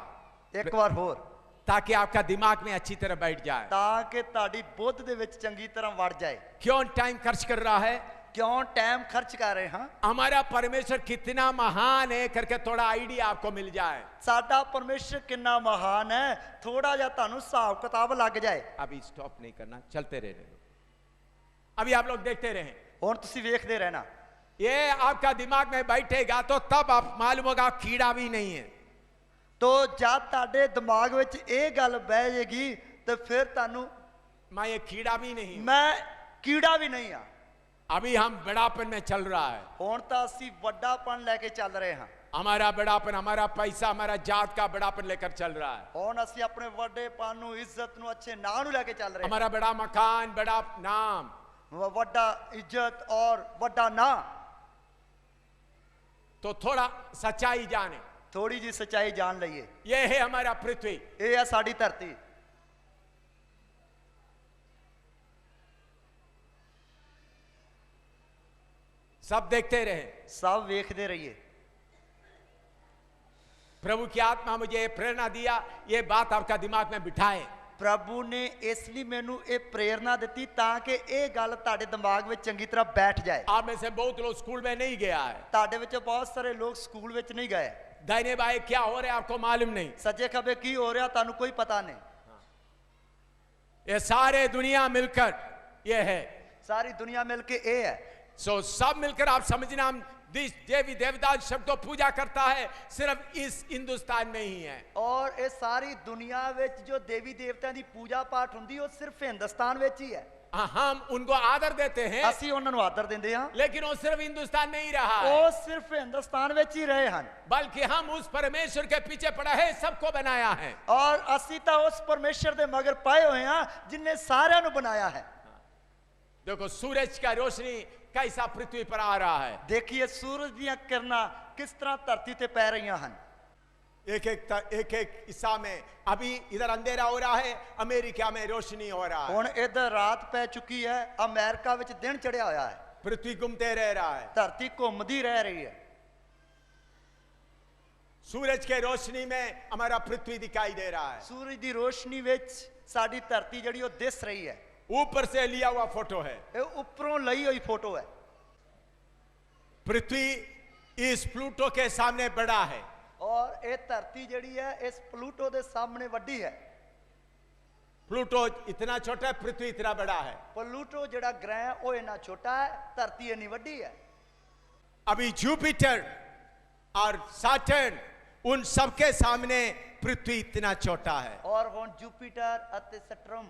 होर ताकि आपका दिमाग में अच्छी तरह बैठ जाए, ताकि ताड़ी बुद्ध दे विच चंगी तरह वड़ जाए। क्यों टाइम खर्च कर रहा है, क्यों टाइम खर्च कर रहे हैं। हमारा परमेश्वर कितना महान है करके थोड़ा आइडिया आपको मिल जाए। साडा परमेश्वर कितना महान है, थोड़ा जा तानू हिसाब किताब लग जाए। अभी स्टॉप नहीं करना, चलते रहे, अभी आप लोग देखते रहे, और तुसी वेखदे रहना। ये आपका दिमाग में बैठेगा तो तब आप मालूम होगा कीड़ा भी नहीं है। तो जब ताडे दिमाग विच ये गल बह जाएगी तो फिर तानू मैं ये कीड़ा भी नहीं हूं। मैं कीड़ा भी नहीं हाँ। अभी हम बड़ापन में चल रहा है, हुण तां असीं वड्डापन लेके चल रहे हैं। हमारा बड़ापन, हमारा पैसा, हमारा जात का बड़ापन लेकर चल रहा है। हुण असीं अपने वड्डेपन नूं, इज्जत नूं, अच्छे नाम नूं लेके चल रहे हैं। हमारा बड़ा मकान, बड़ा नाम, वड्डा इज्जत और वड्डा ना। तो थोड़ा सच्चाई जाने, थोड़ी जी सच्चाई जान लइए। ये है हमारा पृथ्वी, ये है साडी धरती। सब देखते रहे, सब वेखते रहिए। प्रभु की आत्मा मुझे प्रेरणा दिया ये बात आपका दिमाग में बिठाए। प्रभु ने इसलिए मैनू ये प्रेरणा दी ताकि ये गल तुहाडे दिमाग में चंगी तरह बैठ जाए। आप में से बहुत लोग स्कूल में नहीं गया है, तुहाडे विच बहुत सारे लोग स्कूल विच नहीं गए। दाहिने बाएं क्या हो रहा है आपको मालूम नहीं, सज्जे खबे की हो रहा तुहानू कोई पता नहीं। ये सारे दुनिया मिलकर ये है, सारी दुनिया मिलके ये है। सब मिलकर आप समझना, हम देवी देवता शब्द तो पूजा करता है सिर्फ इस हिंदुस्तान में ही है। और ये सारी दुनिया विच जो देवी देवताओं की पूजा पाठ हुंदी वो सिर्फ हिंदुस्तान विच ही है। हम उनको आदर देते हैं, ਅਸੀਂ ਉਹਨਾਂ ਨੂੰ ਆਦਰ ਦਿੰਦੇ ਹਾਂ। लेकिन वो सिर्फ हिंदुस्तान नहीं रहा है, ਉਹ ਸਿਰਫ ਹਿੰਦੁਸਤਾਨ ਵਿੱਚ ਹੀ ਰਹੇ ਹਨ बल्कि हम उस परमेश्वर के पीछे पड़ा है, सबको बनाया है। ਔਰ ਅਸੀਂ ਤਾਂ ਉਸ ਪਰਮੇਸ਼ਰ ਦੇ ਮਗਰ ਪਾਏ ਹੋਏ ਹਾਂ ਜਿਨੇ ਸਾਰਿਆਂ ਨੂੰ ਬਣਾਇਆ ਹੈ। देखो सूरज का रोशनी कैसा पृथ्वी पर आ रहा है। ਦੇਖੀਏ ਸੂਰਜ ਦੀਆਂ ਕਿਰਨਾਂ ਕਿਸ ਤਰ੍ਹਾਂ ਧਰਤੀ ਤੇ ਪੈ ਰਹੀਆਂ ਹਨ। एक एक हिस्सा में अभी इधर अंधेरा हो रहा है, अमेरिका में रोशनी हो रहा है, ਹੁਣ ਇੱਧਰ ਰਾਤ ਪੈ ਚੁੱਕੀ ਹੈ, ਅਮਰੀਕਾ ਵਿੱਚ ਦਿਨ ਚੜਿਆ ਹੋਇਆ ਹੈ, पृथ्वी घूमते रह रहा है। ਧਰਤੀ ਘੁੰਮਦੀ ਰਹਿ ਰਹੀ ਹੈ। सूरज के रोशनी में हमारा पृथ्वी दिखाई दे रहा है। ਸੂਰਜ ਦੀ ਰੋਸ਼ਨੀ ਵਿੱਚ ਸਾਡੀ ਧਰਤੀ ਜਿਹੜੀ ਉਹ ਦਿਸ ਰਹੀ ਹੈ। ऊपर से लिया हुआ फोटो है। ਇਹ ਉੱਪਰੋਂ ਲਈ ਹੋਈ ਫੋਟੋ ਹੈ। पृथ्वी इस प्लूटो के सामने बड़ा है, ਔਰ ਇਹ ਧਰਤੀ ਜਿਹੜੀ ਹੈ ਇਸ ਪਲੂਟੋ ਦੇ ਸਾਹਮਣੇ ਵੱਡੀ ਹੈ। प्लूटो इतना छोटा है, पृथ्वी इतना बड़ा है। ਪਲੂਟੋ ਜਿਹੜਾ ਗ੍ਰਹਿ ਹੈ ਉਹ ਇੰਨਾ ਛੋਟਾ ਹੈ, ਧਰਤੀ ਇੰਨੀ ਵੱਡੀ ਹੈ। अभी जुपिटर और सैटर्न उन सबके सामने पृथ्वी इतना छोटा है। ਔਰ ਹੁਣ ਜੁਪੀਟਰ ਅਤੇ ਸੈਟਰਨ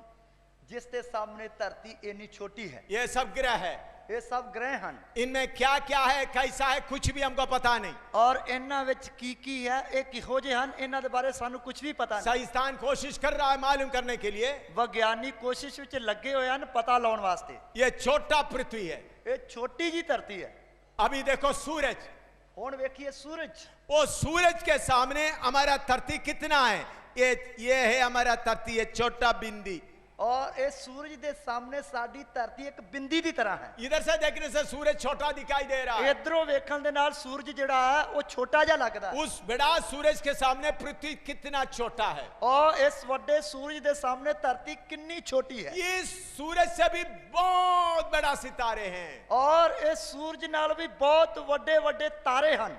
ਜਿਸ ਦੇ ਸਾਹਮਣੇ ਧਰਤੀ ਇੰਨੀ ਛੋਟੀ ਹੈ। ये सब ग्रह है, ਇਹ ਸਭ ਗ੍ਰਹਿ ਹਨ इनमें क्या क्या है, कैसा है, कुछ भी हमको पता नहीं। ਔਰ ਇਹਨਾਂ ਵਿੱਚ ਕੀ ਹੈ, ਇਹ ਕਿਹੋ ਜਿਹੇ ਹਨ, ਇਹਨਾਂ ਦੇ ਬਾਰੇ ਸਾਨੂੰ ਕੁਝ ਵੀ ਪਤਾ ਨਹੀਂ। साइंसदान कोशिश कर रहा है मालूम करने के लिए। ਵਿਗਿਆਨੀ ਕੋਸ਼ਿਸ਼ ਵਿੱਚ ਲੱਗੇ ਹੋਏ ਹਨ ਪਤਾ ਲਾਉਣ ਵਾਸਤੇ। ये छोटा पृथ्वी है। ਇਹ ਛੋਟੀ ਜੀ ਧਰਤੀ ਹੈ। अभी देखो सूरज, ਹੁਣ ਵੇਖੀਏ ਸੂਰਜ। वो सूरज के सामने हमारा धरती कितना है। ये है हमारा धरती, ये छोटा बिंदी। और इस सूरज के सामने साडी धरती एक बिंदी की तरह है। इधर से देखने से सूरज छोटा दिखाई दे रहा है, इधरों वेखण दे नाल सूरज जिहड़ा है वो छोटा जा लगदा है। उस बड़ा सूरज के सामने पृथ्वी कितना छोटा है, और इस वड्डे सूरज के सामने धरती कितनी छोटी है। इस सूरज से भी बहुत बड़ा सितारे हैं, और इस सूरज नाल भी बहुत वड्डे वड्डे तारे हैं।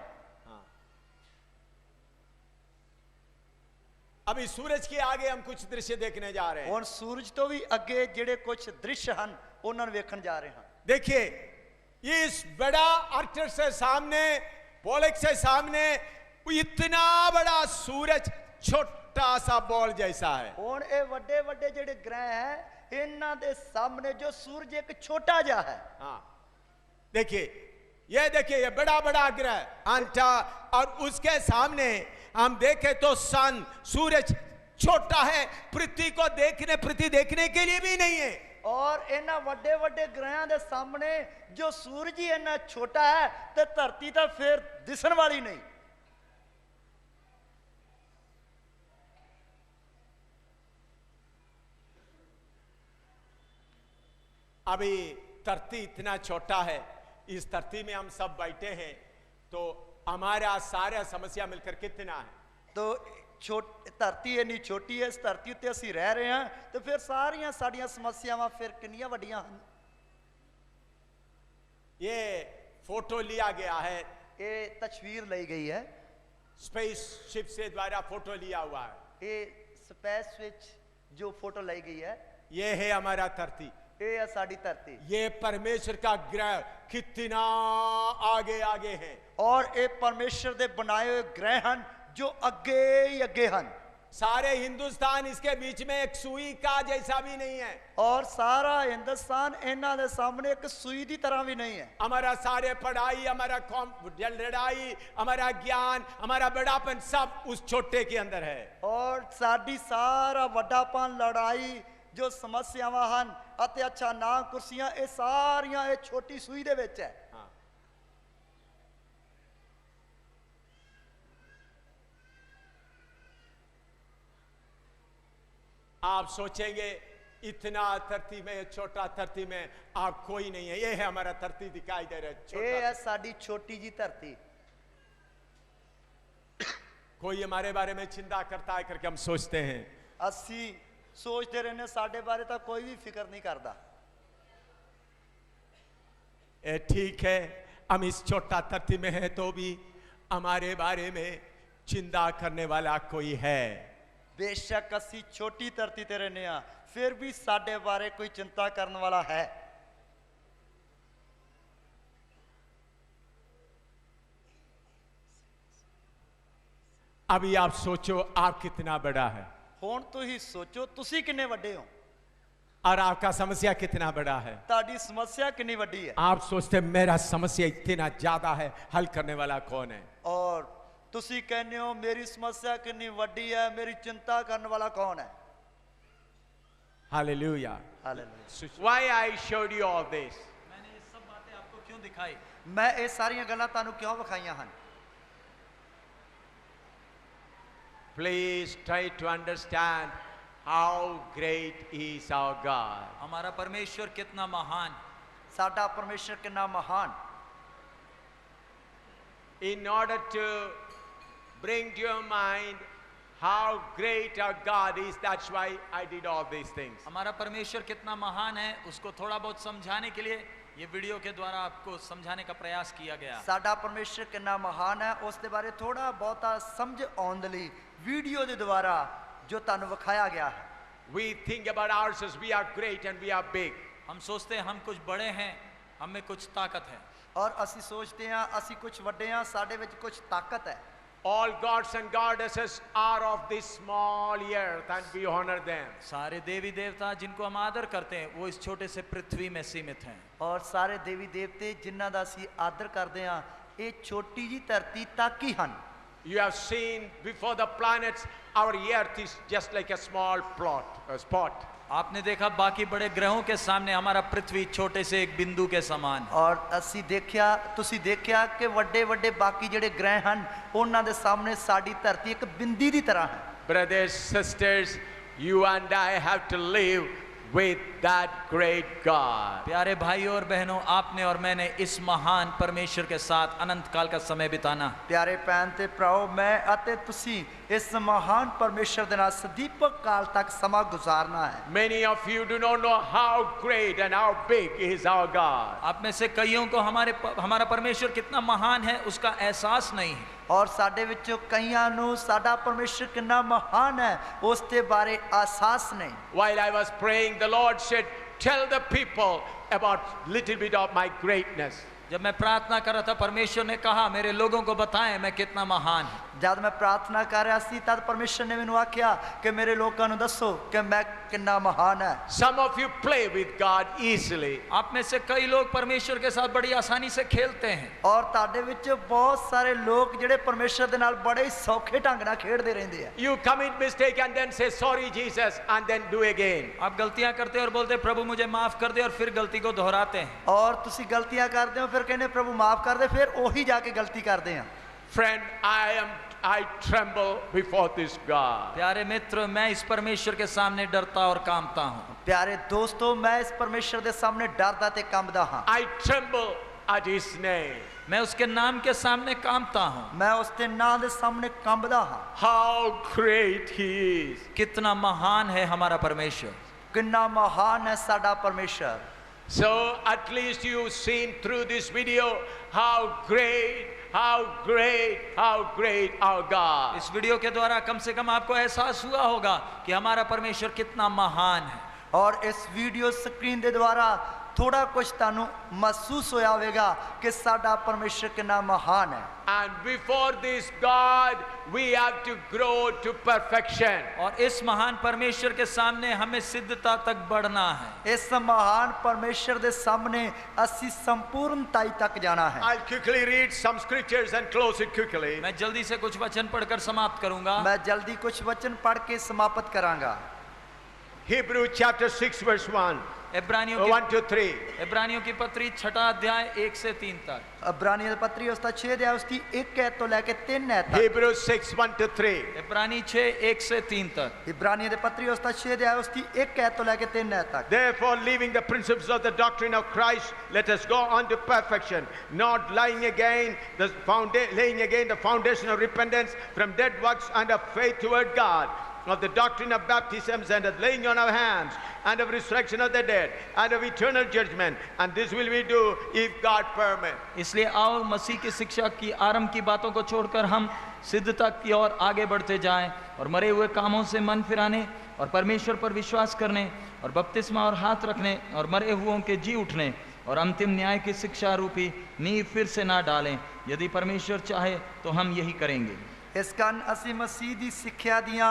अभी सूरज के आगे हम कुछ दृश्य देखने जा रहे हैं। और सूरज तो भी अगे जिहड़े कुछ दृश्य हैं उन्हां नूं वेखण जा रहे हैं। देखिए इस बड़ा आर्टर से सामने, पोलक्स से सामने इतना बड़ा सूरज छोटा सा बॉल जैसा है। हुण ये वड्डे वड्डे जिहड़े ग्रह हैं इन्हां दे सामने जो सूरज एक छोटा जा है। हाँ देखिए ये बड़ा बड़ा ग्रह अंटा, और उसके सामने हम देखें तो सन, सूरज छोटा है, पृथ्वी देखने के लिए भी नहीं है। और इन्हां वड्डे वड्डे ग्रहां दे सामने जो सूरज ही इन्ना छोटा है ते धरती तो फिर दिसण वाली नहीं। अभी धरती इतना छोटा है, इस धरती में हम सब बैठे हैं, तो हमारा सारा समस्या मिलकर कितना है। तो धरती इन्नी छोटी है, इस धरती उत्ते असीं रह रहे हैं, तो फिर सारियां साडियां समस्यावां फिर कितनियां वड्डियां हैं। ये फोटो लिया गया है, ये तस्वीर ली गई है, स्पेस शिप से द्वारा फोटो लिया हुआ है। ये स्पेस विच जो फोटो ली गई है, ये है हमारा धरती, ये है साडी धरती। ये परमेश्वर का ग्रह कितना आगे आगे है, और ये परमेश्वर दे बनाए हुए ग्रह हैं जो अगे ही अगे हैं। सारे हिंदुस्तान इसके बीच में एक सुई का जैसा भी नहीं है, और सारा हिंदुस्तान इन्हां दे सामने एक सुई की तरह भी नहीं है। हमारा सारे पढ़ाई, हमारा लड़ाई, हमारा ज्ञान, हमारा बड़ापन सब उस छोटे के अंदर है। और साडी सारा वड्डापन, लड़ाई, जो समस्यावां हैं अते अच्छा ना कुर्सियां, ये सारियां ये छोटी सुई दे विच है। हाँ। आप सोचेंगे इतना धरती में, छोटा धरती में आप कोई नहीं है। ये है हमारा धरती दिखाई दे रहा है, ये है साडी छोटी जी धरती। कोई हमारे बारे में चिंता करता है करके हम सोचते हैं। असी सोचते रहने साडे बारे तो कोई भी फिक्र नहीं करता। ठीक है, हम इस छोटा धरती में हैं तो भी हमारे बारे में चिंता करने वाला कोई है। बेशक असी छोटी धरती ते रहने आ, फिर भी साडे बारे कोई चिंता करने वाला है। अभी आप सोचो आप कितना बड़ा है। हुण तुसीं सोचो तुसीं किन्ने वड्डे हो। और आपका समस्या कितना बड़ा है। ਤੁਹਾਡੀ ਸਮੱਸਿਆ ਕਿੰਨੀ ਵੱਡੀ ਹੈ आप सोचते मेरा समस्या इतना ज्यादा है, हल करने वाला कौन है। ਔਰ ਤੁਸੀਂ ਕਹਿੰਦੇ ਹੋ ਮੇਰੀ ਸਮੱਸਿਆ ਕਿੰਨੀ ਵੱਡੀ ਹੈ, ਮੇਰੀ ਚਿੰਤਾ ਕਰਨ ਵਾਲਾ ਕੌਣ ਹੈ। Hallelujah. Hallelujah. Why I showed you all this? मैंने ये सब बातें आपको क्यों दिखाई? ਮੈਂ ਇਹ ਸਾਰੀਆਂ ਗੱਲਾਂ ਤੁਹਾਨੂੰ ਕਿਉਂ ਵਿਖਾਈਆਂ ਹਨ। Please try to understand how great is our God. हमारा परमेश्वर कितना महान। ਸਾਡਾ ਪਰਮੇਸ਼ਰ ਕਿੰਨਾ ਮਹਾਨ। In order to bring to your mind how great our God is, that's why I did all these things. हमारा परमेश्वर कितना महान है उसको थोड़ा बहुत समझाने के लिए ये वीडियो के द्वारा आपको समझाने का प्रयास किया गया। ਸਾਡਾ ਪਰਮੇਸ਼ਰ ਕਿੰਨਾ ਮਹਾਨ ਹੈ ਉਸ ਦੇ ਬਾਰੇ ਥੋੜਾ ਬਹੁਤਾ ਸਮਝ ਆਉਣ ਦੇ ਲਈ ਵੀਡੀਓ ਦੇ ਦੁਆਰਾ ਜੋ ਤੁਹਾਨੂੰ ਵਿਖਾਇਆ ਗਿਆ ਹੈ। We think about ourselves, we are great and we are big. हम सोचते हैं हम कुछ बड़े हैं, हम में कुछ ताकत है। ਔਰ ਅਸੀਂ ਸੋਚਦੇ ਹਾਂ ਅਸੀਂ ਕੁਝ ਵੱਡੇ ਹਾਂ, ਸਾਡੇ ਵਿੱਚ ਕੁਝ ਤਾਕਤ ਹੈ। All gods and goddesses are of this small earth and we honor them. सारे देवी देवता जिनको हम आदर करते हैं वो इस छोटे से पृथ्वी में सीमित हैं। ਔਰ ਸਾਰੇ ਦੇਵੀ ਦੇਵਤੇ ਜਿਨ੍ਹਾਂ ਦਾ ਅਸੀਂ ਆਦਰ ਕਰਦੇ ਹਾਂ ਇਹ ਛੋਟੀ ਜੀ ਧਰਤੀ ਤੱਕ ਹੀ ਹਨ। You have seen before the planets, our earth is just like a small spot. आपने देखा बाकी बड़े ग्रहों के सामने हमारा पृथ्वी छोटे से एक बिंदु के समान है। ਔਰ ਅਸੀਂ ਦੇਖਿਆ ਤੁਸੀਂ ਦੇਖਿਆ ਕਿ ਵੱਡੇ ਵੱਡੇ ਬਾਕੀ ਜਿਹੜੇ ਗ੍ਰਹਿ ਹਨ ਉਹਨਾਂ ਦੇ ਸਾਹਮਣੇ ਸਾਡੀ ਧਰਤੀ ਇੱਕ ਬਿੰਦੀ ਦੀ ਤਰ੍ਹਾਂ ਹੈ। Brothers, sisters, you and I have to live with that great God. प्यारे भाइयों और बहनों, आपने और मैंने इस महान परमेश्वर के साथ अनंत काल का समय बिताना। ਪਿਆਰੇ ਭੈਣ ਤੇ ਭਰਾਓ ਮੈਂ ਅਤੇ ਤੁਸੀਂ ਇਸ ਮਹਾਨ ਪਰਮੇਸ਼ਰ ਦੇ ਨਾਲ ਸਦੀਪਕ ਕਾਲ ਤੱਕ ਸਮਾਂ ਗੁਜ਼ਾਰਨਾ ਹੈ। Many of you do not know how great and how big is our God. आप में से कईयों को हमारा परमेश्वर कितना महान है उसका एहसास नहीं है। ਔਰ ਸਾਡੇ ਵਿੱਚੋਂ ਕਈਆਂ ਨੂੰ ਸਾਡਾ ਪਰਮੇਸ਼ਰ ਕਿੰਨਾ ਮਹਾਨ ਹੈ ਉਸ ਦੇ ਬਾਰੇ ਅਹਿਸਾਸ ਨਹੀਂ। While I was praying, the Lord said, tell the people about little bit of my greatness. जब मैं प्रार्थना कर रहा था परमेश्वर ने कहा मेरे लोगों को बताएं मैं कितना महान हूं। ਜਦ ਮੈਂ ਪ੍ਰਾਰਥਨਾ ਕਰ ਰਿਹਾ ਸੀ ਤਦ ਪਰਮੇਸ਼ਰ ਨੇ ਮੈਨੂੰ ਆਖਿਆ ਕਿ ਮੇਰੇ ਲੋਕਾਂ ਨੂੰ ਦੱਸੋ ਕਿ ਮੈਂ ਕਿੰਨਾ ਮਹਾਨ ਹੈ। Some of you play with God easily. आप में से कई लोग परमेश्वर के साथ बड़ी आसानी से खेलते हैं। ਔਰ ਤੁਹਾਡੇ ਵਿੱਚ ਬਹੁਤ ਸਾਰੇ ਲੋਕ ਜਿਹੜੇ ਪਰਮੇਸ਼ਰ ਦੇ ਨਾਲ ਬੜੇ ਹੀ ਸੌਖੇ ਢੰਗ ਨਾਲ ਖੇਡਦੇ ਰਹਿੰਦੇ ਆ। You commit mistake and then say sorry Jesus and then do again. आप गलतियां करते हैं और बोलते हैं प्रभु मुझे माफ कर दे और फिर गलती को दोहराते हैं। ਔਰ ਤੁਸੀਂ ਗਲਤੀਆਂ ਕਰਦੇ ਹੋ ਫਿਰ ਕਹਿੰਦੇ ਪ੍ਰਭੂ ਮਾਫ ਕਰ ਦੇ ਫਿਰ ਉਹੀ ਜਾ ਕੇ ਗਲਤੀ ਕਰਦੇ ਆ। Friend, I tremble before this God. प्यारे मित्र, मैं इस परमेश्वर के सामने डरता और कांपता हूँ। ਪਿਆਰੇ ਦੋਸਤੋ ਮੈਂ ਇਸ ਪਰਮੇਸ਼ਰ ਦੇ ਸਾਹਮਣੇ ਡਰਦਾ ਤੇ ਕੰਬਦਾ ਹਾਂ। I tremble at his name. मैं उसके नाम के सामने कांपता हूँ। ਮੈਂ ਉਸ ਦੇ ਨਾਂ ਦੇ ਸਾਹਮਣੇ ਕੰਬਦਾ ਹਾਂ। How great he is. कितना महान है हमारा परमेश्वर। ਕਿੰਨਾ ਮਹਾਨ ਹੈ ਸਾਡਾ ਪਰਮੇਸ਼ਰ। So at least you've seen through this video how great our God. इस वीडियो के द्वारा कम से कम आपको एहसास हुआ होगा कि हमारा परमेश्वर कितना महान है। ਔਰ ਇਸ ਵੀਡੀਓ ਸਕਰੀਨ ਦੇ ਦੁਆਰਾ ਥੋੜਾ ਕੁਝ ਤੁਹਾਨੂੰ ਮਹਿਸੂਸ ਹੋਇਆ ਹੋਵੇਗਾ ਕਿ ਸਾਡਾ ਪਰਮੇਸ਼ਰ ਕਿੰਨਾ ਮਹਾਨ ਹੈ। And before this God we have to grow to perfection. और इस महान परमेश्वर के सामने हमें सिद्धता तक बढ़ना है। ਇਸ ਮਹਾਨ ਪਰਮੇਸ਼ਰ ਦੇ ਸਾਹਮਣੇ ਅਸੀਂ ਸੰਪੂਰਨਤਾਈ ਤੱਕ ਜਾਣਾ ਹੈ। I'll quickly read some scriptures and close it quickly. मैं जल्दी से कुछ वचन पढ़कर समाप्त करूंगा। ਮੈਂ ਜਲਦੀ ਕੁਝ ਵਚਨ ਪੜ੍ਹ ਕੇ ਸਮਾਪਤ ਕਰਾਂਗਾ। Hebrew chapter 6 verse 1. 1 to 3. इब्रानियों की पत्री 6 अध्याय 1 से 3 तक। ਇਬਰਾਨੀਆਂ ਦੀ ਪੱਤਰੀ ਉਸ ਦਾ 6 ਅਧਿਆਇ ਉਸ ਦੀ 1 ਐਤ ਤੋਂ ਲੈ ਕੇ 3 ਐਤ ਤੱਕ। Hebrews 6 1 to 3. इब्रानी 6 1 से 3 तक। ਇਬਰਾਨੀਆਂ ਦੀ ਪੱਤਰੀ ਉਸ ਦਾ 6 ਅਧਿਆਇ ਉਸ ਦੀ 1 ਐਤ ਤੋਂ ਲੈ ਕੇ 3 ਐਤ ਤੱਕ। Therefore, leaving the principles of the doctrine of Christ, let us go on to perfection, not laying again the foundation of repentance from dead works and of faith toward God, of the doctrine of baptisms and of laying on of hands, and of resurrection of the dead, and of eternal judgment, and this will we do if God permit. इसलिए आओ मसीह की शिक्षा की आरंभ की बातों को छोड़कर हम सिद्धता की ओर आगे बढ़ते जाएं और मरे हुए कामों से मन फिराने और परमेश्वर पर विश्वास करने और बपतिस्मा और हाथ रखने और मरे हुओं के जी उठने और अंतिम न्याय की शिक्षा रूपी नींव फिर से ना डालें। यदि परमेश्वर चाहे तो हम यही करेंगे। ਇਸ ਕਾਰਨ ਅਸੀਂ ਮਸੀਹ ਦੀ ਸਿੱਖਿਆ ਦੀਆਂ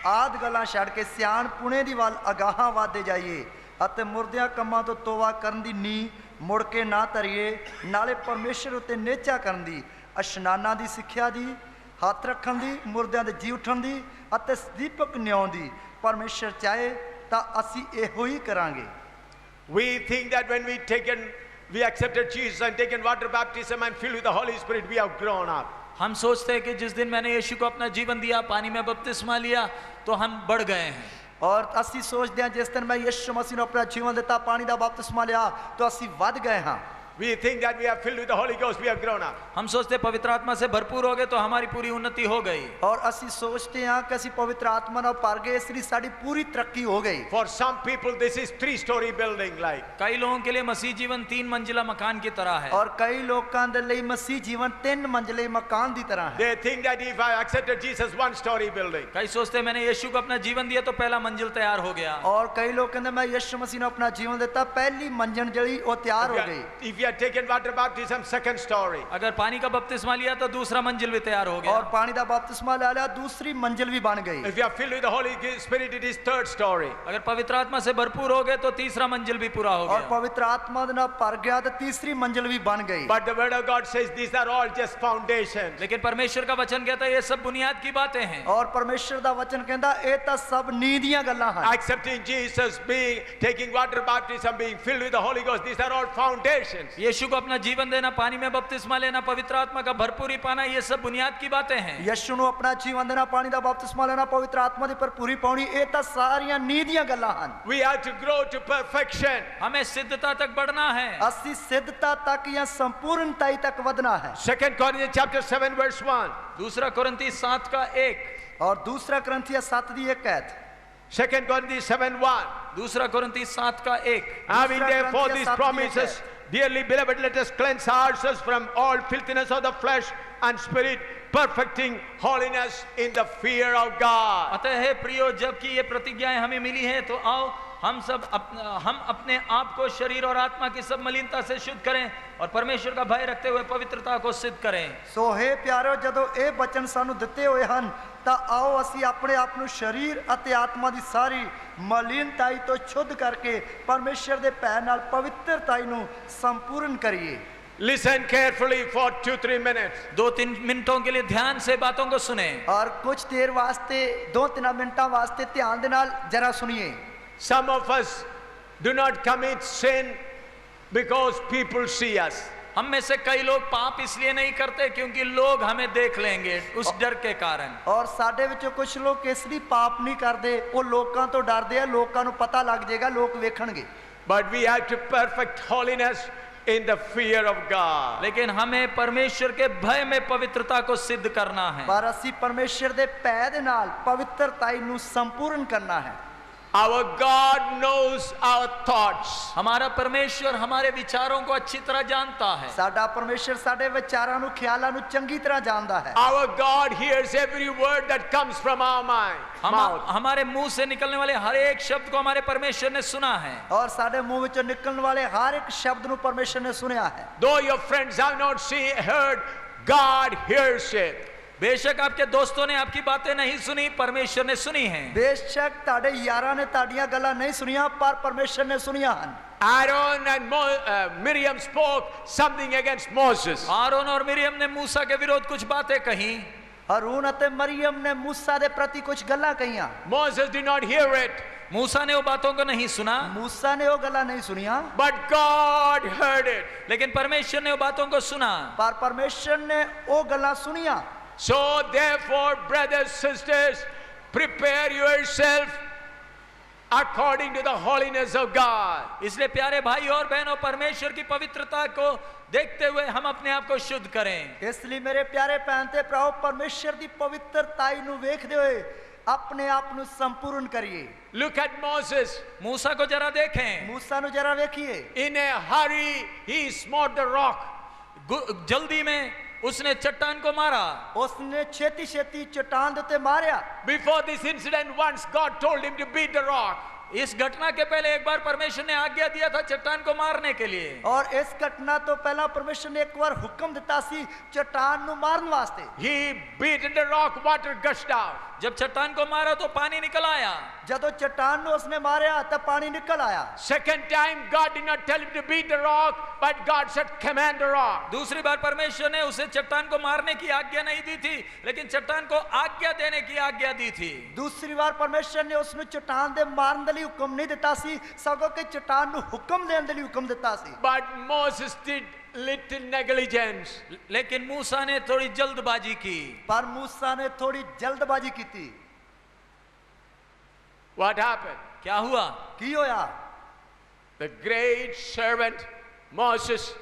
ਆਦ ਗੱਲਾਂ ਛੱਡ ਕੇ ਸਿਆਣਪੁਣੇ ਦੀ ਵੱਲ ਅਗਾਹਾਂ ਵਧਦੇ ਜਾਈਏ ਅਤੇ ਮੁਰਦਿਆਂ ਕੰਮਾਂ ਤੋਂ ਤੋਬਾ ਕਰਨ ਦੀ ਨੀਂਹ ਮੁੜ ਕੇ ਨਾ ਧਰੀਏ, ਨਾਲੇ ਪਰਮੇਸ਼ਰ ਉੱਤੇ ਨੇਚਾ ਕਰਨ ਦੀ, ਇਸ਼ਨਾਨਾਂ ਦੀ ਸਿੱਖਿਆ ਦੀ, ਹੱਥ ਰੱਖਣ ਦੀ, ਮੁਰਦਿਆਂ ਦੇ ਜੀ ਉੱਠਣ ਦੀ ਅਤੇ ਦੀਪਕ ਨਿਆਉਣ ਦੀ। ਪਰਮੇਸ਼ਰ ਚਾਹੇ ਤਾਂ ਅਸੀਂ ਇਹੋ ਹੀ ਕਰਾਂਗੇ। We think that when we accepted Jesus and taken water baptism and filled with the Holy Spirit, we have grown up. हम सोचते हैं कि जिस दिन मैंने यीशु को अपना जीवन दिया, पानी में बपतिस्मा लिया, तो हम बढ़ गए हैं। ਔਰ ਅਸੀਂ ਸੋਚਦੇ ਹਾਂ ਜਿਸ ਦਿਨ ਮੈਂ ਯਿਸੂ ਮਸੀਹ ਨੂੰ ਆਪਣਾ ਜੀਵਨ ਦਿੱਤਾ, ਪਾਣੀ ਦਾ ਬਪਤਿਸਮਾ ਲਿਆ, ਤਾਂ ਅਸੀਂ ਵੱਧ ਗਏ ਹਾਂ। We think that we are filled with the Holy Ghost, we have grown up. हम सोचते हैं पवित्र आत्मा से भरपूर हो गए तो हमारी पूरी उन्नति हो गई। ਔਰ ਅਸੀਂ ਸੋਚਦੇ ਹਾਂ ਕਿ ਅਸੀਂ ਪਵਿੱਤਰ ਆਤਮਾ ਨਾਲ ਭਰ ਗਏ, ਇਸ ਲਈ ਸਾਡੀ ਪੂਰੀ ਤਰੱਕੀ ਹੋ ਗਈ। For some people, this is 3-story building like. कई लोगों के लिए मसीह जीवन 3 मंजिला मकान की तरह है। ਔਰ ਕਈ ਲੋਕਾਂ ਦੇ ਲਈ ਮਸੀਹ ਜੀਵਨ 3 ਮੰਜ਼ਲੇ ਮਕਾਨ ਦੀ ਤਰ੍ਹਾਂ ਹੈ। They think that if I accepted Jesus, 1-story building. कई सोचते हैं मैंने यीशु को अपना जीवन दिया तो पहला मंजिल तैयार हो गया। ਔਰ ਕਈ ਲੋਕ ਕਹਿੰਦੇ ਮੈਂ ਯਿਸੂ ਮਸੀਹ ਨੂੰ ਆਪਣਾ ਜੀਵਨ ਦਿੱਤਾ, ਪਹਿਲੀ ਮੰਜ਼ਲ ਜਿਹੜੀ ਉਹ ਤਿਆਰ ਹੋ ਗਈ। If you are taken water baptism, 2nd story. अगर पानी का बपतिस्मा लिया तो दूसरा मंजिल भी तैयार हो गया। और पानी का बपतिस्मा ले लिया, दूसरी मंजिल भी बन गई। If you are filled with the Holy Spirit, it is 3rd story. अगर पवित्र आत्मा से भरपूर हो गए तो तीसरा मंजिल भी पूरा हो और गया। पवित्र आत्मा के नाल भर गया तो तीसरी मंजिल भी बन गई। But the word of God says these are all just foundations. लेकिन परमेश्वर का वचन कहता है ये सब बुनियाद की बातें हैं। और परमेश्वर का वचन कहता ये तो सब नींह दीयां गल्लां हैं। Accepting Jesus, taking water baptism, being filled with the Holy Ghost, these are all foundations. यीशु को अपना जीवन देना, पानी में बपतिस्मा लेना, पवित्र आत्मा का भरपूरी पाना, ये सब बुनियाद की बातें हैं। यीशु ਨੂੰ अपना जीवन देना, पानी का बपतिस्मा लेना, पवित्र आत्मा की भरपूरी पानी, ये तो सारियां नींह दीयां गल्लां हैं। We have to grow to perfection. हमें सिद्धता तक बढ़ना है। असि सिद्धता तक या संपूर्णता तक ਵਧਣਾ है। 2 Corinthians chapter 7 verse 1. दूसरा कोरिन्थी 7 का 1 और दूसरा ग्रंथिया 7 दी 1 कहत। 2 Corinthians 7:1. दूसरा कोरिन्थी 7 का 1 Having therefore Corinthians these 7:1. promises, dearly beloved, let us cleanse ourselves from all filthiness of the flesh and spirit, perfecting holiness in the fear of God. अतः हे प्रियो, जबकि ये प्रतिज्ञाएं हमें मिली हैं तो आओ हम अपने आप को शरीर और आत्मा की सब मलिनता से शुद्ध करें और परमेश्वर का भय रखते हुए पवित्रता को सिद्ध करें। सो हे प्यारो, जदों ये वचन सानू दिते हुए हैं ਤਾਂ आओ ਅਸੀਂ ਆਪਣੇ ਆਪ ਨੂੰ ਸਰੀਰ ਅਤੇ ਆਤਮਾ ਦੀ ਸਾਰੀ ਮਲੀਨਤਾਈ ਤੋਂ ਸ਼ੁੱਧ ਕਰਕੇ ਪਰਮੇਸ਼ਰ ਦੇ ਭੈ ਨਾਲ ਪਵਿੱਤਰਤਾਈ ਨੂੰ ਸੰਪੂਰਨ ਕਰੀਏ। Listen carefully for 2-3 minutes. 2-3 मिनटों के लिए ध्यान से बातों को सुने। और कुछ देर वास्ते 2-3 मिनटां वास्ते ध्यान दे नाल जरा सुनिए। Some of us do not commit sin because people see us. हम में से कई लोग पाप इसलिए नहीं करते क्योंकि लोग हमें देख लेंगे, उस डर के कारण। और साडे विचों कुछ लोग इसलिए पाप नहीं करते, वो लोकां तो डरदे आ, लोकां नूं पता लग जाएगा, लोग वेखणगे। But we have to perfect holiness in the fear of God. लेकिन हमें परमेश्वर के भय में पवित्रता को सिद्ध करना है। पर असीं परमेश्वर दे भय दे नाल पवित्रताई नूं संपूर्ण करना है। Our God knows our thoughts. हमारा परमेश्वर हमारे विचारों को अच्छी तरह जानता है। साडा परमेश्वर साडे विचारां नूं ख्यालां नूं चंगी तरह जानदा है। Our God hears every word that comes from our mouth. हमारे मुंह से निकलने वाले हर एक शब्द को हमारे परमेश्वर ने सुना है। और साडे मुंह विचों निकलने वाले हर एक शब्द नूं परमेश्वर ने सुनिया है। Though your friends have not heard, God hears it. बेशक आपके दोस्तों ने आपकी बातें नहीं सुनी, परमेश्वर ने सुनी हैं। बेशक ताड़े यारां ने ताड़ियां गल्लां नहीं सुनिया, पर परमेश्वर ने सुनिया हन। Aaron and Miriam spoke something against Moses. Aron और मिरियम ने मूसा के विरोध कुछ बातें कही। हारून अते मरियम ने मूसा दे प्रति कुछ गल्लां कहियां। Moses did not hear it. मूसा ने वो बातों को नहीं सुना, मूसा ने वो गल्लां नहीं सुनिया, but God heard it. लेकिन परमेश्वर ने वो बातों को सुना। पर परमेश्वर ने वो गल्लां सुनिया। So therefore, brothers, sisters, prepare yourself according to the holiness of God. इसलिए प्यारे भाई और बहनों, परमेश्वर की पवित्रता को देखते हुए हम अपने आप को शुद्ध करें। इसलिए मेरे प्यारे भैन ते भराओ, परमेश्वर की पवित्रताई नूं वेखदे हुए अपने आप नूं संपूर्ण करिए। Look at Moses. मूसा को जरा देखें। मूसा नूं जरा वेखिए। In a hurry, he smote the rock. जल्दी में उसने चट्टान को मारा। उसने छेती छेती चट्टान दे Maria. Before this incident, once God told him to beat the rock. इस घटना के पहले एक बार परमेश्वर ने आज्ञा दिया था चट्टान को मारने के लिए। और इस घटना तो पहला परमेश्वर ने एक बार हुक्म दिता सी चट्टान नु मारन वास्ते। He beat the rock, water gushed out. जब चट्टान को मारा तो पानी निकल आया। ਜਦੋਂ ਚਟਾਨ ਨੂੰ ਉਸਨੇ ਮਾਰਿਆ ਤਾਂ ਪਾਣੀ ਨਿਕਲ ਆਇਆ। Second time, God did not tell him to beat the rock, but God said, command the rock. दूसरी बार परमेश्वर ने उसे चट्टान को मारने की आज्ञा नहीं दी थी, लेकिन चट्टान को आज्ञा देने की आज्ञा दी थी। ਦੂਸਰੀ ਵਾਰ ਪਰਮੇਸ਼ਰ ਨੇ ਉਸ ਨੂੰ ਚਟਾਨ ਦੇ ਮਾਰਨ ਦੇ ਲਈ ਹੁਕਮ ਨਹੀਂ ਦਿੱਤਾ ਸੀ, ਸਗੋਂ ਕਿ ਚਟਾਨ ਨੂੰ ਹੁਕਮ ਦੇਣ ਦੇ ਲਈ ਹੁਕਮ ਦਿੱਤਾ ਸੀ। But Moses did little negligence. लेकिन मूसा ने थोड़ी जल्दबाजी की। ਪਰ मूसा ने थोड़ी जल्दबाजी ਕੀਤੀ। What happened? क्या हुआ? ਕੀ ਹੋਇਆ? The great servant Moses,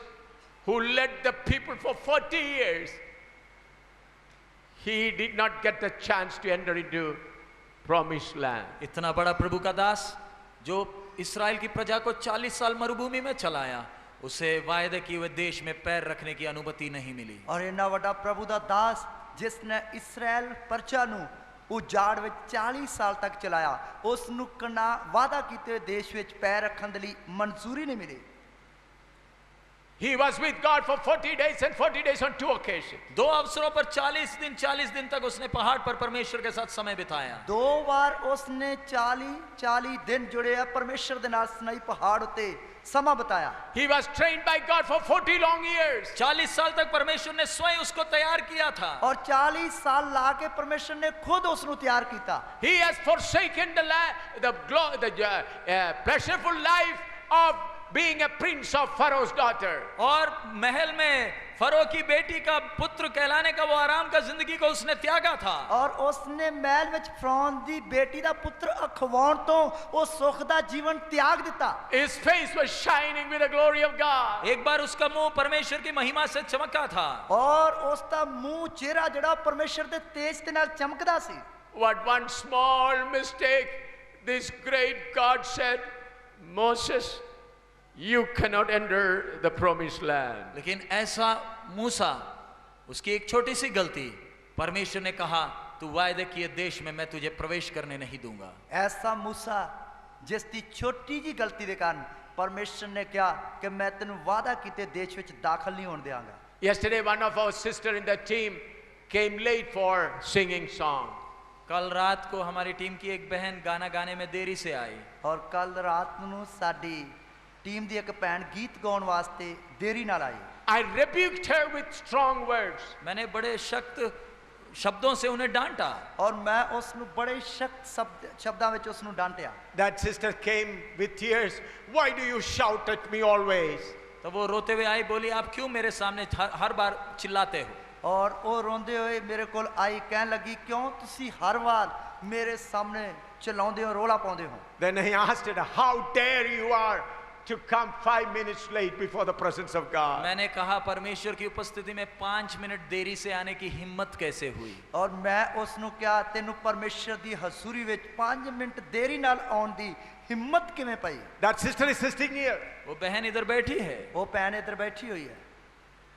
who led the people for 40 years, he did not get the chance to enter into promised land. इतना बड़ा प्रभु का दास जो इस्राएल की प्रजा को 40 साल मरुभूमि में चलाया, उसे वायदे किए हुए देश में पैर रखने की अनुमति नहीं मिली। और इन्ना ਵੱਡਾ ਪ੍ਰਭੂ ਦਾ ਦਾਸ जिसने इस्राएल प्रजा ਨੂੰ ਉਜਾੜ ਵਿੱਚ 40 ਸਾਲ ਤੱਕ ਚਲਾਇਆ, ਉਸ ਨੂੰ ਕਨਾ ਵਾਅਦਾ ਕੀਤੇ ਹੋਏ ਦੇਸ਼ ਵਿੱਚ ਪੈਰ ਰੱਖਣ ਦੇ ਲਈ ਮਨਜ਼ੂਰੀ ਨਹੀਂ ਮਿਲੀ। He was with God for 40 days and 40 days on 2 occasions. दो अवसरों पर 40 दिन तक उसने पहाड़ पर परमेश्वर के साथ समय बिताया। दो बार उसने 40 दिन जुड़े हैं परमेश्वर दे नाल सनाई पहाड़ उते समा बताया। He was trained by God for 40 long years. 40 साल तक परमेश्वर ने स्वयं उसको तैयार किया था। और 40 साल लाके परमेश्वर ने खुद उसनु तैयार कीता। He has forsaken the pleasureful life of being a prince of Pharaoh's daughter. और महल में फरो की बेटी का पुत्र कहलाने का वो आराम का जिंदगी को उसने त्यागा था। और उसने महल विच फरौन दी बेटी दा पुत्र अखवाउण तो वो सुख दा जीवन त्याग दिता। His face was shining with the glory of God. एक बार उसका मुंह परमेश्वर की महिमा से चमका था। और उसका मुंह चेहरा जड़ा परमेश्वर दे तेज दे नाल चमकदा सी। What one small mistake, this great God said, Moses, you cannot enter the promised land. लेकिन ऐसा मूसा, उसकी एक छोटी सी गलती, परमेश्वर ने कहा तू वायदे किए देश में मैं तुझे प्रवेश करने नहीं दूंगा। ऐसा मूसा जिसकी छोटी जी गलती दे कारण परमेश्वर ने कहा कि मैं तेनु वादा कीते देश विच दाखल नहीं होने देंगा। Yesterday one of our sister in the team came late for singing song. कल रात को हमारी टीम की एक बहन गाना गाने में देरी से आई। और कल रात ਨੂੰ ਸਾਡੀ टीम दी एक भैन गीत गाउन वास्ते देरी नाल आई। I rebuked her with strong words. मैंने बड़े सख्त शब्दों से उन्हें डांटा। और मैं उसनु बड़े सख्त शब्दां विच उसनु डांटिया। That sister came with tears. Why do you shout at me always? तो वो रोते हुए आई, बोली आप क्यों मेरे सामने हर बार चिल्लाते हो? और वो रोंदे हुए मेरे कोल आई, कहन लगी क्यों तुसी हर बार मेरे सामने चिल्लाउंदे हो, रोला पाउंदे हो? Then he asked her, how dare you are to come 5 minutes late before the presence of God? मैंने कहा परमेश्वर की उपस्थिति में 5 मिनट देरी से आने की हिम्मत कैसे हुई? और मैं उसनु क्या तेनु परमेश्वर दी हजूरी विच 5 मिनट देरी नाल आउण दी हिम्मत किवें पई? That sister is sitting here. वो बहन इधर बैठी है। वो बहन इधर बैठी हुई है।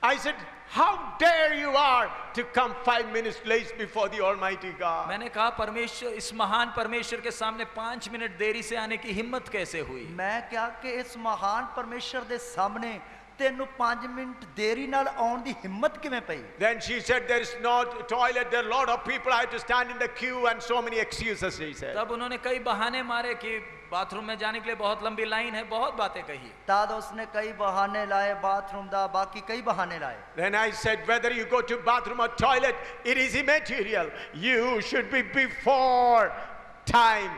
I said, how dare you are to come 5 minutes late before the Almighty God? मैंने कहा परमेश्वर, इस महान परमेश्वर के सामने 5 मिनट देरी से आने की हिम्मत कैसे हुई? मैं क्या कि इस महान परमेश्वर दे सामने तेनु 5 मिनट देरी नाल आउण दी हिम्मत किवें पई? Then she said, there is no toilet, there are a lot of people, I have to stand in the queue, and so many excuses, she said. तब उन्होंने कई बहाने मारे कि बाथरूम में जाने के लिए बहुत लंबी लाइन है, बहुत बातें कही। तद उसने कई बहाने लाए बाथरूम दा, बाकी कई बहाने लाए। Then I said, whether you go to bathroom or toilet, it is immaterial. You should be before time